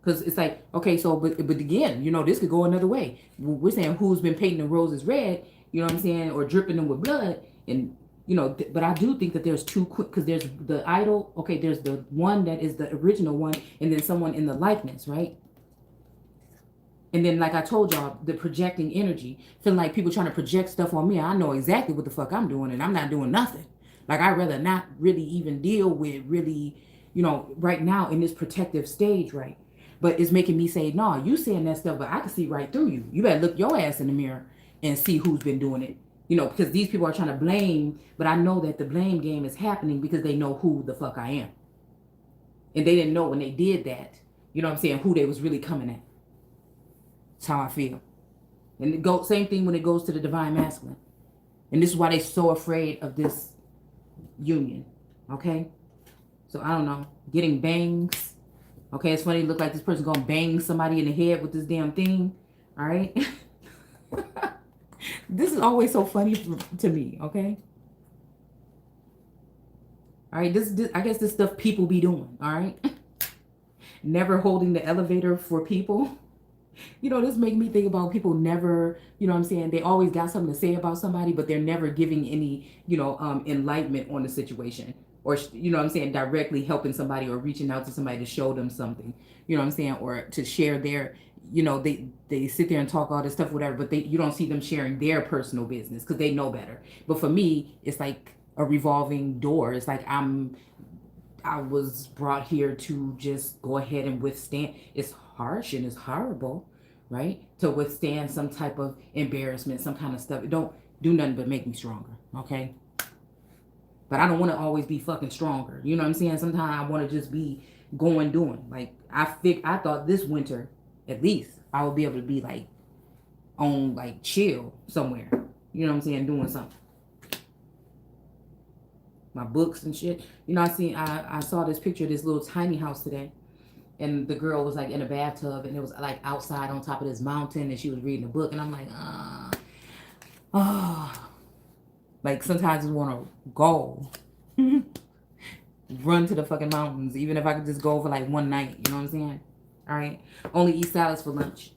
Because it's like, okay, so, but again, you know, this could go another way. We're saying who's been painting the roses red, you know what I'm saying, or dripping them with blood. And, you know, but I do think that there's two quick, because there's the idol, okay, there's the one that is the original one, and then someone in the likeness, right? And then, like I told y'all, the projecting energy, feeling like people trying to project stuff on me. I know exactly what the fuck I'm doing, and I'm not doing nothing. Like, I'd rather not really even deal with really, you know, right now in this protective stage, right? But it's making me say, no, you saying that stuff, but I can see right through you. You better look your ass in the mirror and see who's been doing it. You know, because these people are trying to blame, but I know that the blame game is happening because they know who the fuck I am. And they didn't know when they did that, you know what I'm saying, who they was really coming at. That's how I feel. And it go same thing when it goes to the divine masculine. And this is why they're so afraid of this union. Okay? So I don't know. Getting bangs. Okay, it's funny, it look like this person gonna bang somebody in the head with this damn thing. Alright? This is always so funny to me, okay? Alright, this I guess this stuff people be doing, alright? Never holding the elevator for people. You know, this make me think about people never, you know what I'm saying, they always got something to say about somebody, but they're never giving any, you know, enlightenment on the situation. Or, you know what I'm saying, directly helping somebody or reaching out to somebody to show them something, you know what I'm saying, or to share their, you know, they sit there and talk all this stuff, whatever, but you don't see them sharing their personal business because they know better. But for me, it's like a revolving door. It's like I was brought here to just go ahead and withstand. It's harsh and it's horrible, right? To withstand some type of embarrassment, some kind of stuff. It don't do nothing but make me stronger, okay? But I don't want to always be fucking stronger. You know what I'm saying? Sometimes I want to just be doing. Like, I thought this winter, at least, I would be able to be like on like chill somewhere. You know what I'm saying? Doing something. My books and shit. You know, I saw this picture of this little tiny house today. And the girl was like in a bathtub and it was like outside on top of this mountain and she was reading a book. And I'm like, like sometimes I want to go run to the fucking mountains, even if I could just go for like one night. You know what I'm saying? All right. Only eat salads for lunch.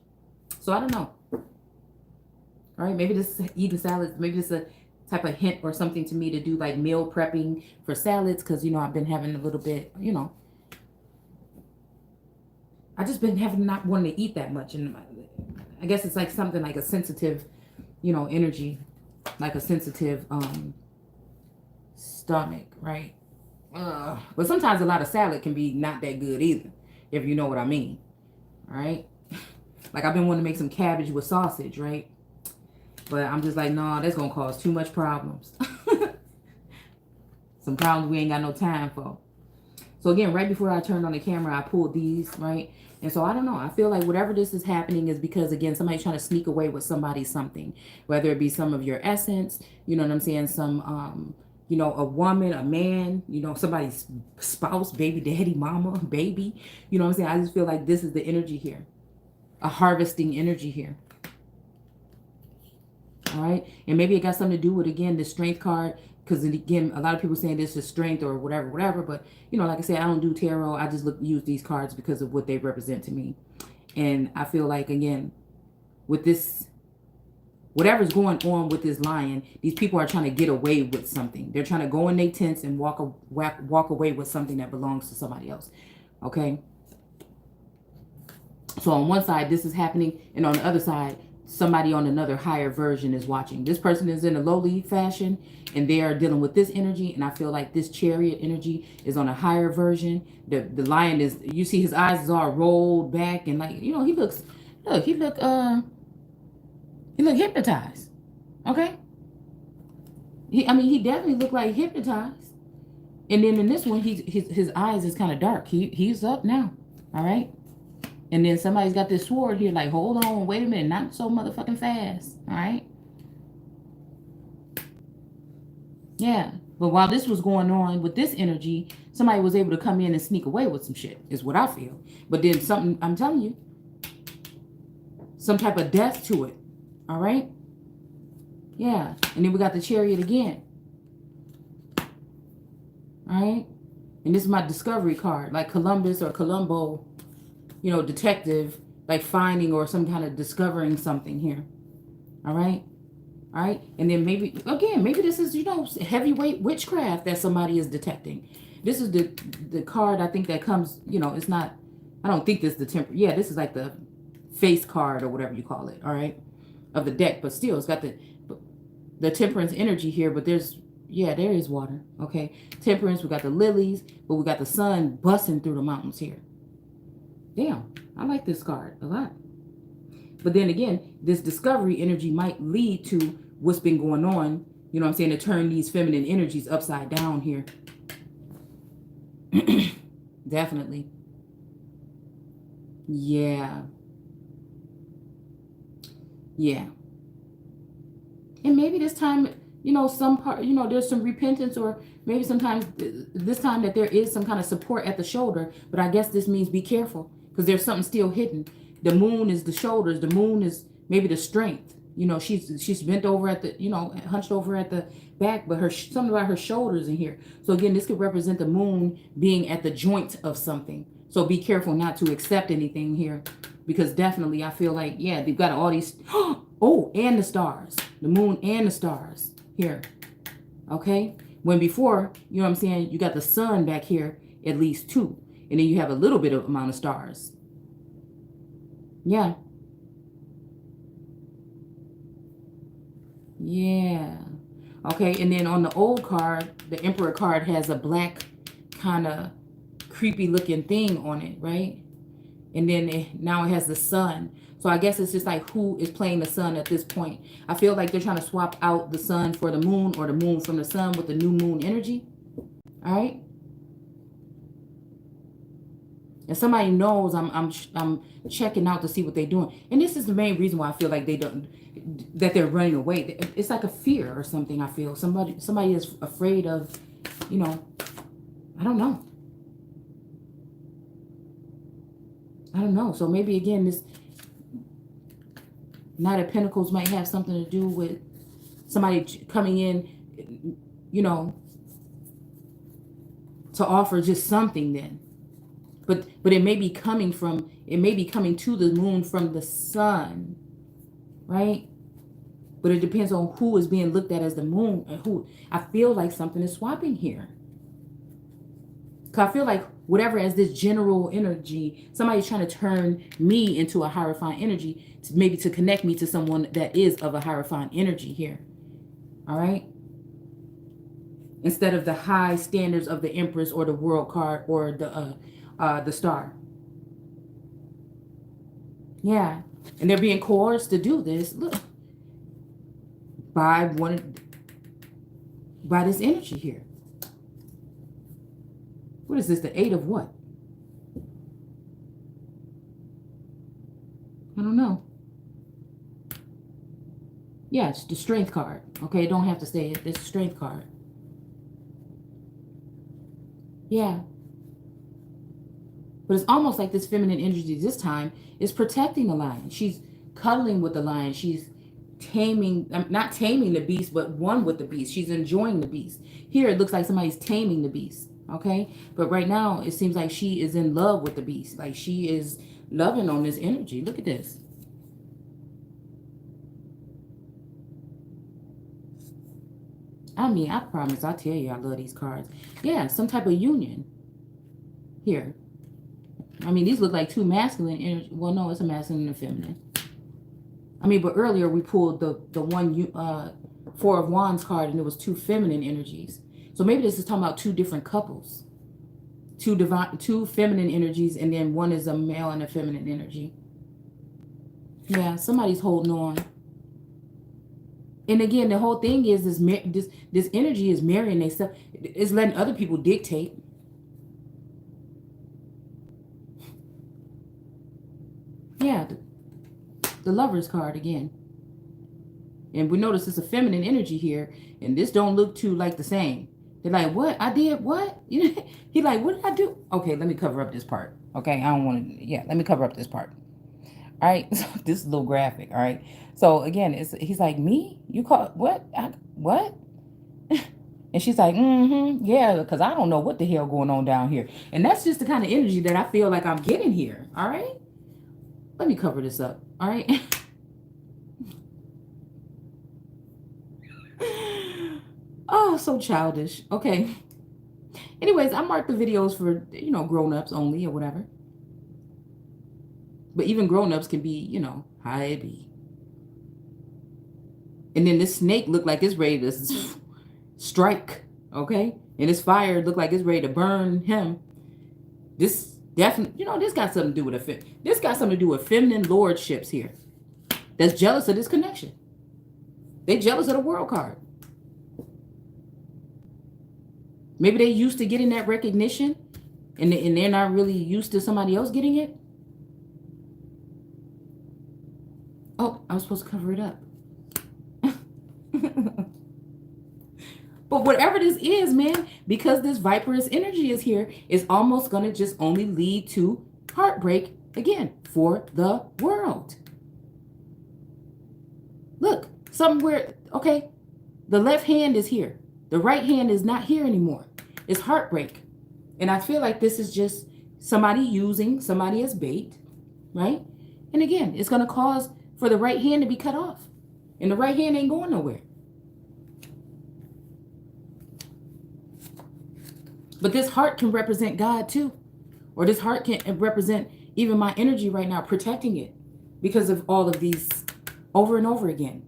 So I don't know. All right. Maybe this eating salads, maybe this is a type of hint or something to me to do like meal prepping for salads. Cause you know, I've been having a little bit, you know, I just been having not wanting to eat that much. And I guess it's like something like a sensitive, you know, energy, like a sensitive stomach, right? But sometimes a lot of salad can be not that good either, if you know what I mean. All right. Like I've been wanting to make some cabbage with sausage, right? But I'm just like, no, that's going to cause too much problems. Some problems we ain't got no time for. So again, right before I turned on the camera, I pulled these, right? And so I don't know. I feel like whatever this is happening is because, again, somebody's trying to sneak away with somebody something. Whether it be some of your essence, you know what I'm saying? Some, you know, a woman, a man, you know, somebody's spouse, baby, daddy, mama, baby. You know what I'm saying? I just feel like this is the energy here. A harvesting energy here. All right? And maybe it got something to do with, again, the strength card. Because again, a lot of people saying this is strength or whatever. But, you know, like I said, I don't do tarot. I just use these cards because of what they represent to me. And I feel like, again, with this, whatever's going on with this lion, these people are trying to get away with something. They're trying to go in their tents and walk away with something that belongs to somebody else. Okay? So on one side, this is happening. And on the other side, somebody on another higher version is watching. This person is in a lowly fashion and they are dealing with this energy. And I feel like this chariot energy is on a higher version. The lion is, you see his eyes is all rolled back and like, you know, he look hypnotized. Okay. He definitely looked like hypnotized. And then in this one, his eyes is kind of dark. He's up now. All right. And then somebody's got this sword here, like, hold on, wait a minute, not so motherfucking fast, all right? Yeah, but while this was going on with this energy, somebody was able to come in and sneak away with some shit, is what I feel. But then something, I'm telling you, some type of death to it, all right? Yeah, and then we got the chariot again, all right? And this is my discovery card, like Columbus or Columbo. you know, detective, like finding or some kind of discovering something here. All right. All right. And then maybe, again, maybe this is, you know, heavyweight witchcraft that somebody is detecting. This is the card, I think, that comes, you know, it's not, I don't think this is the temper. Yeah, this is like the face card or whatever you call it. All right. Of the deck. But still, it's got the temperance energy here. But there's, yeah, there is water. Okay. Temperance, we got the lilies, but we got the sun busting through the mountains here. Damn. I like this card a lot. But then again, this discovery energy might lead to what's been going on, you know what I'm saying, to turn these feminine energies upside down here. Definitely. Yeah. Yeah. And maybe this time, you know, some part, you know, there's some repentance, or maybe sometimes this time that there is some kind of support at the shoulder. But I guess this means be careful, because there's something still hidden. The moon is the shoulders. The moon is maybe the strength. You know, she's bent over at the, you know, hunched over at the back, but something about her shoulders in here. So again, this could represent the moon being at the joint of something. So be careful not to accept anything here, because definitely I feel like, yeah, they've got all these, oh, and the stars, the moon and the stars here. Okay. When before, you know what I'm saying, you got the sun back here, at least two, and then you have a little bit of amount of stars. Yeah. Yeah. Okay. And then on the old card, the Emperor card has a black kind of creepy looking thing on it, right? And then now it has the sun. So I guess it's just like, who is playing the sun at this point? I feel like they're trying to swap out the sun for the moon, or the moon from the sun with the new moon energy. All right. And somebody knows I'm checking out to see what they're doing. And this is the main reason why I feel like that they're running away. It's like a fear or something. I feel somebody is afraid of, you know, I don't know. I don't know. So maybe again, this Knight of Pentacles might have something to do with somebody coming in, you know, to offer just something then. But it may be coming to the moon from the sun, right? But it depends on who is being looked at as the moon, and who. I feel like something is swapping here. Because I feel like whatever, as this general energy, somebody's trying to turn me into a Hierophant energy, maybe to connect me to someone that is of a Hierophant energy here. All right? Instead of the high standards of the Empress or the World card or the Star. Yeah. And they're being coerced to do this. Look. By this energy here. What is this? The Eight of what? I don't know. Yeah, it's the Strength card. Okay, don't have to say it. It's the Strength card. Yeah. But it's almost like this feminine energy this time is protecting the lion. She's cuddling with the lion. She's not taming the beast, but one with the beast. She's enjoying the beast. Here, it looks like somebody's taming the beast. Okay. But right now, it seems like she is in love with the beast. Like she is loving on this energy. Look at this. I mean, I promise, I tell you, I love these cards. Yeah, some type of union here. I mean, these look like two masculine energy. Well, no, it's a masculine and a feminine. I mean, but earlier we pulled the one Four of Wands card, and it was two feminine energies. So maybe this is talking about two different couples. Two feminine energies, and then one is a male and a feminine energy. Yeah, somebody's holding on. And again, the whole thing is this energy is marrying themselves. It's letting other people dictate. Yeah, the Lover's card again. And we notice it's a feminine energy here, and this don't look too like the same. They're like, what? I did what? He like, what did I do? Okay, let me cover up this part. Okay, I don't want to, yeah, let me cover up this part. All right, so this is a little graphic, all right? So again, he's like, me? You call, what? What? And she's like, yeah, because I don't know what the hell going on down here. And that's just the kind of energy that I feel like I'm getting here. All right. Let me cover this up. All right. Oh, so childish. Okay. Anyways, I marked the videos for, grown-ups only or whatever. But even grown-ups can be, how it be. And then this snake looked like it's ready to strike. Okay. And this fire looked like it's ready to burn him. This definitely, this got something to do with this got something to do with feminine lordships here. That's jealous of this connection. They jealous of the world card. Maybe they used to getting that recognition and they're not really used to somebody else getting it. Oh, I was supposed to cover it up. But whatever this is, man, because this Viperous energy is here, it's almost going to just only lead to heartbreak again for the world. Look, somewhere, okay, the left hand is here. The right hand is not here anymore. It's heartbreak. And I feel like this is just somebody using somebody as bait, right? And again, it's going to cause for the right hand to be cut off. And the right hand ain't going nowhere. But this heart can represent God too. Or this heart can represent even my energy right now, protecting it because of all of these over and over again,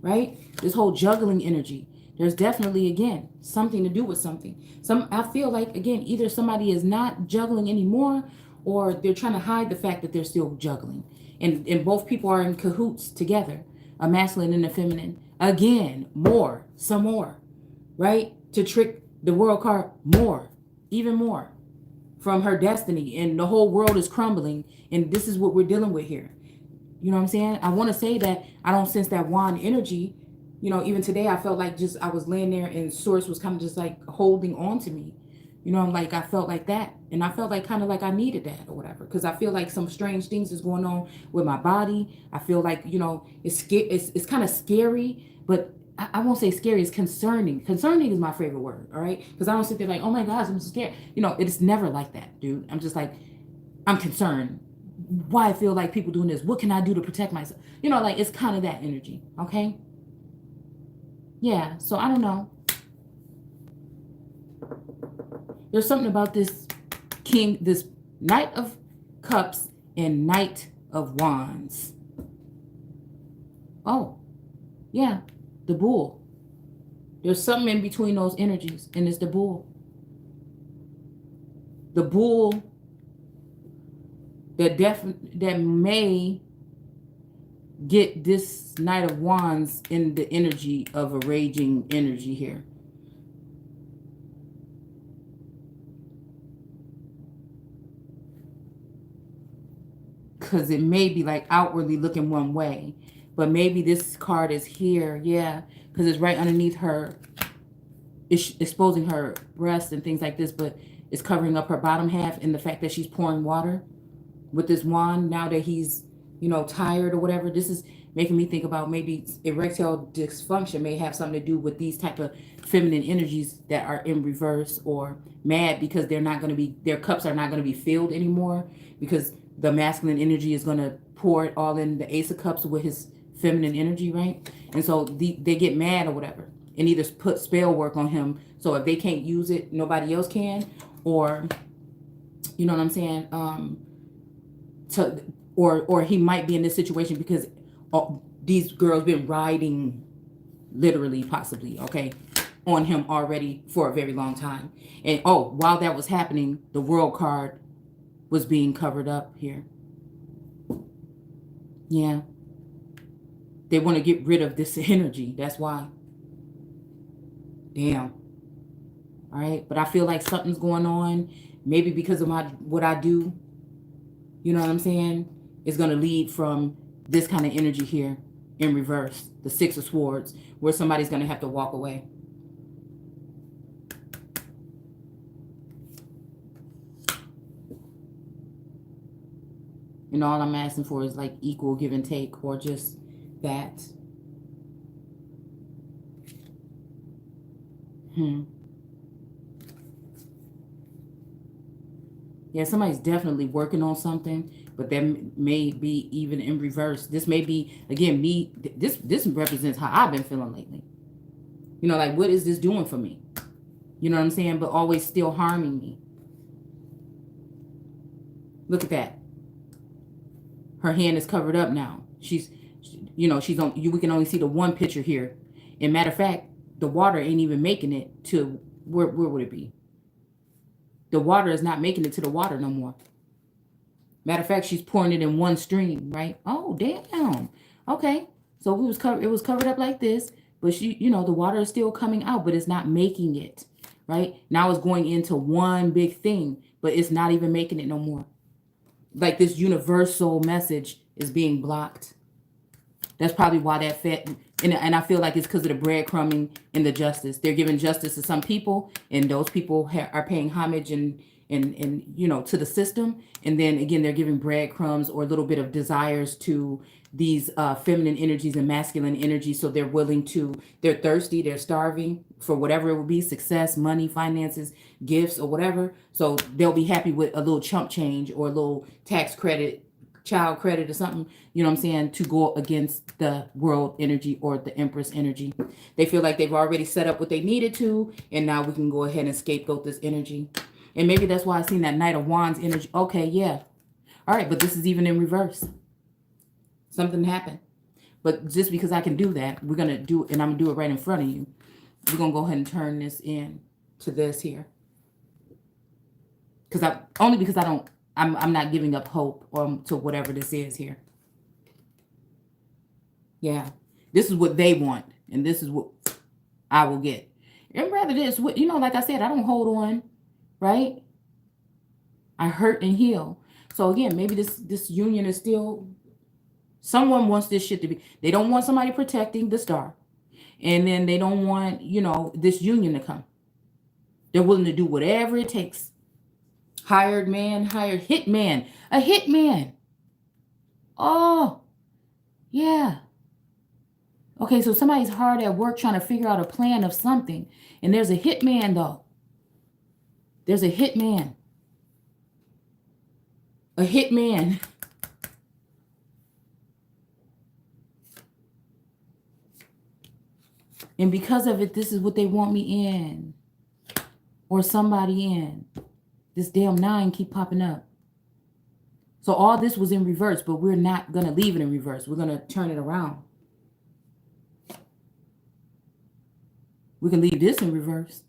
right? This whole juggling energy. There's definitely, again, something to do with something. I feel like, again, either somebody is not juggling anymore or they're trying to hide the fact that they're still juggling. And both people are in cahoots together, a masculine and a feminine. Again, some more, right? To trick the world card more, even more from her destiny. And the whole world is crumbling. And this is what we're dealing with here. You know what I'm saying? I want to say that I don't sense that wand energy. Even today I felt like I was laying there and Source was kind of just like holding on to me. I'm like, I felt like that. And I felt like kind of like I needed that or whatever. Because I feel like some strange things is going on with my body. I feel like, it's kind of scary, but I won't say scary. It's concerning. Concerning is my favorite word. All right. Because I don't sit there like, oh my gosh, I'm so scared. It's never like that, dude. I'm just like, I'm concerned. Why I feel like people doing this. What can I do to protect myself? Like it's kind of that energy. Okay. Yeah. So I don't know. There's something about this Knight of Cups and Knight of Wands. Oh, yeah. The Bull. There's something in between those energies, and it's the Bull. The Bull that may get this Knight of Wands in the energy of a raging energy here. Because it may be like outwardly looking one way, but maybe this card is here. Yeah, because it's right underneath her. It's exposing her breast and things like this, but it's covering up her bottom half, and the fact that she's pouring water with this wand now that he's, tired or whatever. This is making me think about maybe erectile dysfunction may have something to do with these type of feminine energies that are in reverse, or mad because their cups are not going to be filled anymore because the masculine energy is going to pour it all in the Ace of Cups with his feminine energy, right? And so they get mad or whatever and either put spell work on him. So if they can't use it, nobody else can. Or, you know what I'm saying? Or he might be in this situation because these girls been riding, literally, possibly, okay, on him already for a very long time. And while that was happening, the World card was being covered up here. Yeah. They want to get rid of this energy. That's why. Damn. All right. But I feel like something's going on. Maybe because of what I do. You know what I'm saying? It's going to lead from this kind of energy here in reverse. The Six of Swords. Where somebody's going to have to walk away. And all I'm asking for is like equal give and take, or just that. Yeah, somebody's definitely working on something, but that may be even in reverse. This may be, again, me. This represents how I've been feeling lately. You know, like, what is this doing for me? You know what I'm saying? But always still harming me. Look at that. Her hand is covered up now. She's, you know, she's on. We can only see the one picture here. And matter of fact, the water ain't even making it to where would it be? The water is not making it to the water no more. Matter of fact, she's pouring it in one stream, right? Oh, damn. Okay. So it was covered up like this, but you know, the water is still coming out, but it's not making it, right? Now it's going into one big thing, but it's not even making it no more. Like, this universal message is being blocked. That's probably why that fed, and I feel like it's because of the breadcrumbing and the justice. They're giving justice to some people, and those people are paying homage and you know, to the system. And then again, they're giving breadcrumbs or a little bit of desires to these feminine energies and masculine energies. So they're willing to, they're thirsty, they're starving for whatever it will be, success, money, finances, gifts, or whatever. So they'll be happy with a little chump change or a little tax credit, child credit or something, you know what I'm saying, to go against the world energy or the Empress energy. They feel like they've already set up what they needed to, and now we can go ahead and scapegoat this energy. And maybe that's why I seen that Knight of Wands energy. Okay, yeah. All right, but this is even in reverse. Something happened. But just because I can do that, we're going to do it, and I'm going to do it right in front of you. We're going to go ahead and turn this in to this here. Because I'm not giving up hope to whatever this is here. Yeah. This is what they want, and this is what I will get. And rather this, you know, like I said, I don't hold on, right? I hurt and heal. So again, maybe this union is still, someone wants this shit to be, they don't want somebody protecting the star. And then they don't want, you know, this union to come. They're willing to do whatever it takes. Hired hitman, a hitman. Oh, yeah. Okay, so somebody's hard at work trying to figure out a plan of something. And there's a hitman, though. There's a hitman. A hitman. And because of it, this is what they want me in. Or somebody in. This damn 9 keep popping up. So all this was in reverse, but we're not going to leave it in reverse. We're going to turn it around. We can leave this in reverse.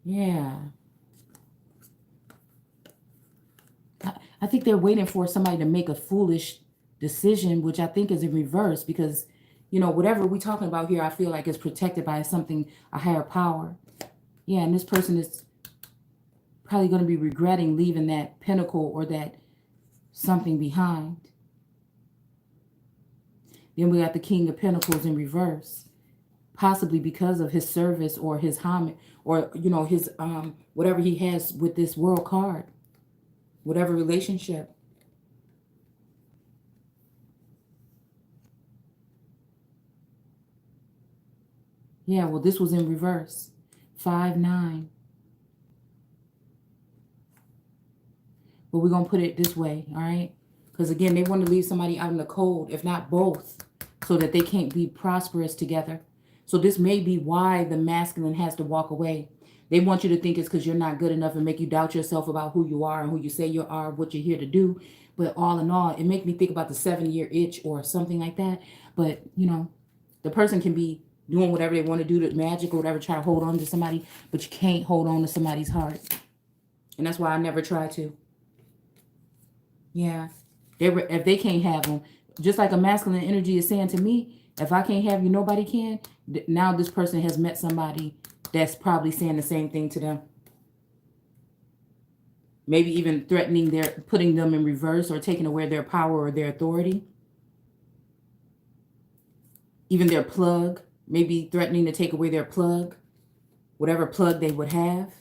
Yeah. I think they're waiting for somebody to make a foolish decision, which I think is in reverse because, you know, whatever we're talking about here, I feel like it's protected by something, a higher power. Yeah, and this person is probably going to be regretting leaving that pentacle or that something behind. Then we got the King of Pentacles in reverse, possibly because of his service or his homage or, you know, his whatever he has with this world card, whatever relationship. Yeah, well, this was in reverse. 5-9. But we're going to put it this way, all right? Because, again, they want to leave somebody out in the cold, if not both, so that they can't be prosperous together. So this may be why the masculine has to walk away. They want you to think it's because you're not good enough and make you doubt yourself about who you are and who you say you are, what you're here to do. But all in all, it makes me think about the 7-year itch or something like that. But, you know, the person can be doing whatever they want to do, to magic or whatever, try to hold on to somebody, but you can't hold on to somebody's heart. And that's why I never try to. Yeah. If they can't have them, just like a masculine energy is saying to me, if I can't have you, nobody can. Now this person has met somebody that's probably saying the same thing to them. Maybe even threatening putting them in reverse or taking away their power or their authority. Even their plug, maybe threatening to take away their plug, whatever plug they would have.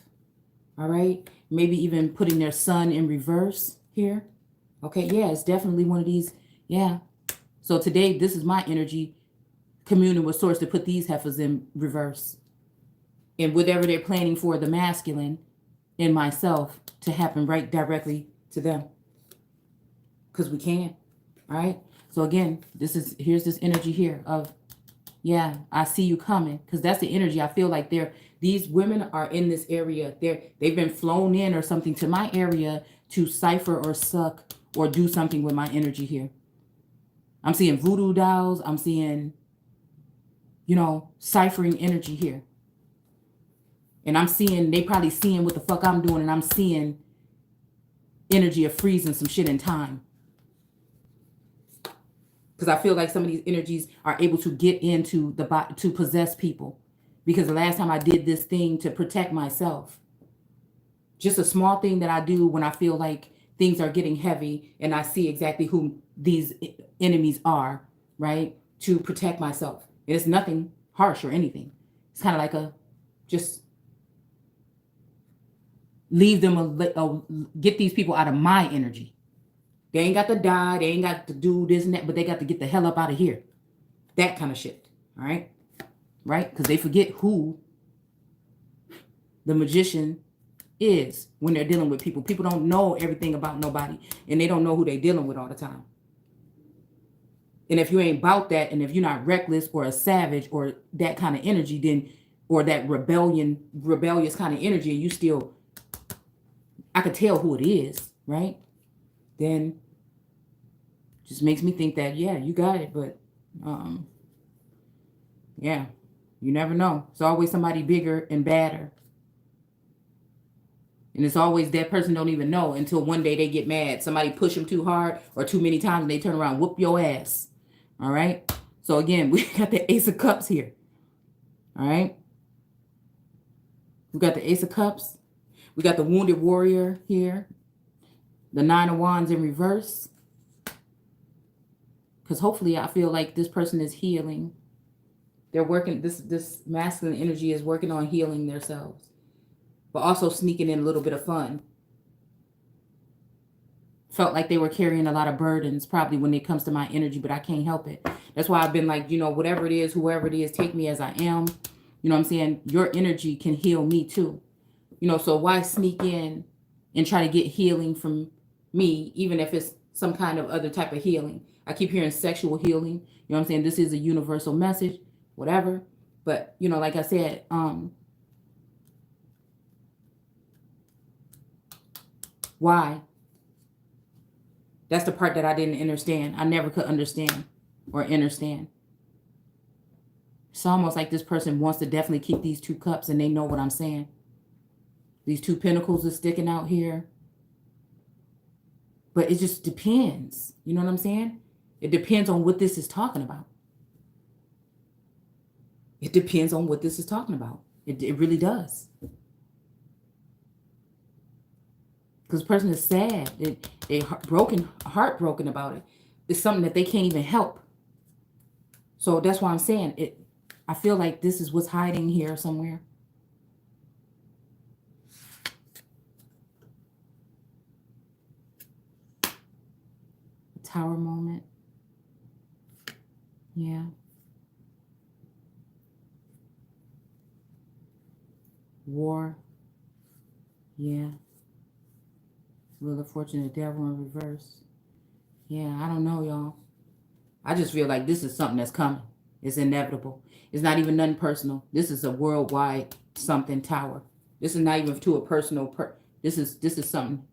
All right. Maybe even putting their sun in reverse here. Okay, yeah, it's definitely one of these. Yeah. So today, this is my energy communing with source to put these heifers in reverse. And whatever they're planning for the masculine in myself to happen right directly to them. Because we can. All right. So again, here's this energy here of, yeah, I see you coming. Because that's the energy. I feel like these women are in this area. They've been flown in or something to my area to cipher or suck or do something with my energy here. I'm seeing voodoo dolls. I'm seeing, ciphering energy here. And I'm seeing, they probably seeing what the fuck I'm doing, and I'm seeing energy of freezing some shit in time. Because I feel like some of these energies are able to get into the body, to possess people. Because the last time I did this thing to protect myself, just a small thing that I do when I feel like things are getting heavy and I see exactly who these enemies are, right? To protect myself. And it's nothing harsh or anything. It's kind of like just leave them, get these people out of my energy. They ain't got to die. They ain't got to do this and that, but they got to get the hell up out of here. That kind of shit. All right. Right? Because they forget who the magician is when they're dealing with people. People don't know everything about nobody, and they don't know who they're dealing with all the time. And if you ain't about that, and if you're not reckless or a savage or that kind of energy, then, or that rebellious kind of energy, and you still, I could tell who it is, right? Then just makes me think that, yeah, you got it. But yeah, you never know. It's always somebody bigger and badder. And it's always that person don't even know until one day they get mad. Somebody push them too hard or too many times and they turn around, whoop your ass. All right. So again, we got the Ace of Cups here. All right. We got the Ace of Cups. We got the Wounded Warrior here. The Nine of Wands in reverse. Because hopefully I feel like this person is healing. They're working, this masculine energy is working on healing themselves. But also sneaking in a little bit of fun. Felt like they were carrying a lot of burdens probably when it comes to my energy, but I can't help it. That's why I've been like, whatever it is, whoever it is, take me as I am. You know what I'm saying? Your energy can heal me too. So why sneak in and try to get healing from me, even if it's some kind of other type of healing? I keep hearing sexual healing. You know what I'm saying? This is a universal message, whatever. But, like I said, why? That's the part that I didn't understand. I never could understand or understand. It's almost like this person wants to definitely keep these two cups and they know what I'm saying. These two pentacles are sticking out here. But it just depends. You know what I'm saying? It depends on what this is talking about. It depends on what this is talking about. It really does. Because the person is sad. They're heartbroken about it. It's something that they can't even help. So that's why I'm saying it. I feel like this is what's hiding here somewhere. Tower moment. Yeah. War. Yeah. Wheel of Fortune, the Devil in reverse. Yeah, I don't know, y'all. I just feel like this is something that's coming. It's inevitable. It's not even nothing personal. This is a worldwide something tower. This is not even to a personal this is something.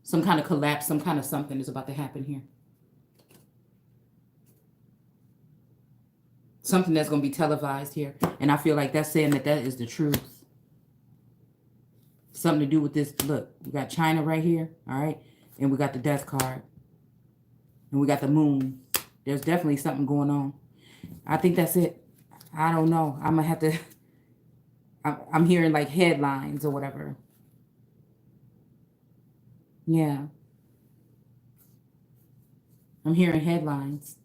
Some kind of collapse, some kind of something is about to happen here. Something that's going to be televised here. And I feel like that's saying that is the truth. Something to do with this. Look, we got China right here. All right. And we got the Death card. And we got the Moon. There's definitely something going on. I think that's it. I don't know. I'm going to have to. I'm hearing like headlines or whatever. Yeah. I'm hearing headlines.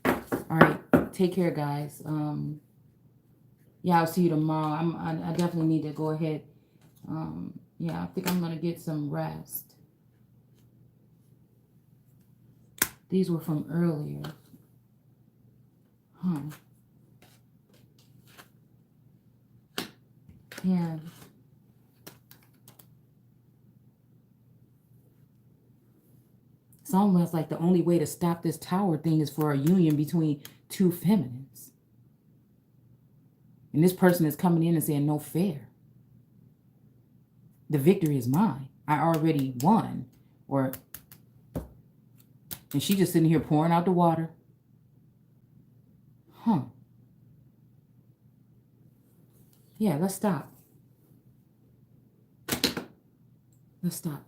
All right. Take care, guys. Yeah, I'll see you tomorrow. I definitely need to go ahead. Yeah, I think I'm going to get some rest. These were from earlier. Huh. Yeah. It's almost like the only way to stop this tower thing is for a union between two feminines. And this person is coming in and saying, no fair. The victory is mine. I already won. And she just sitting here pouring out the water. Huh. Yeah, let's stop. Let's stop.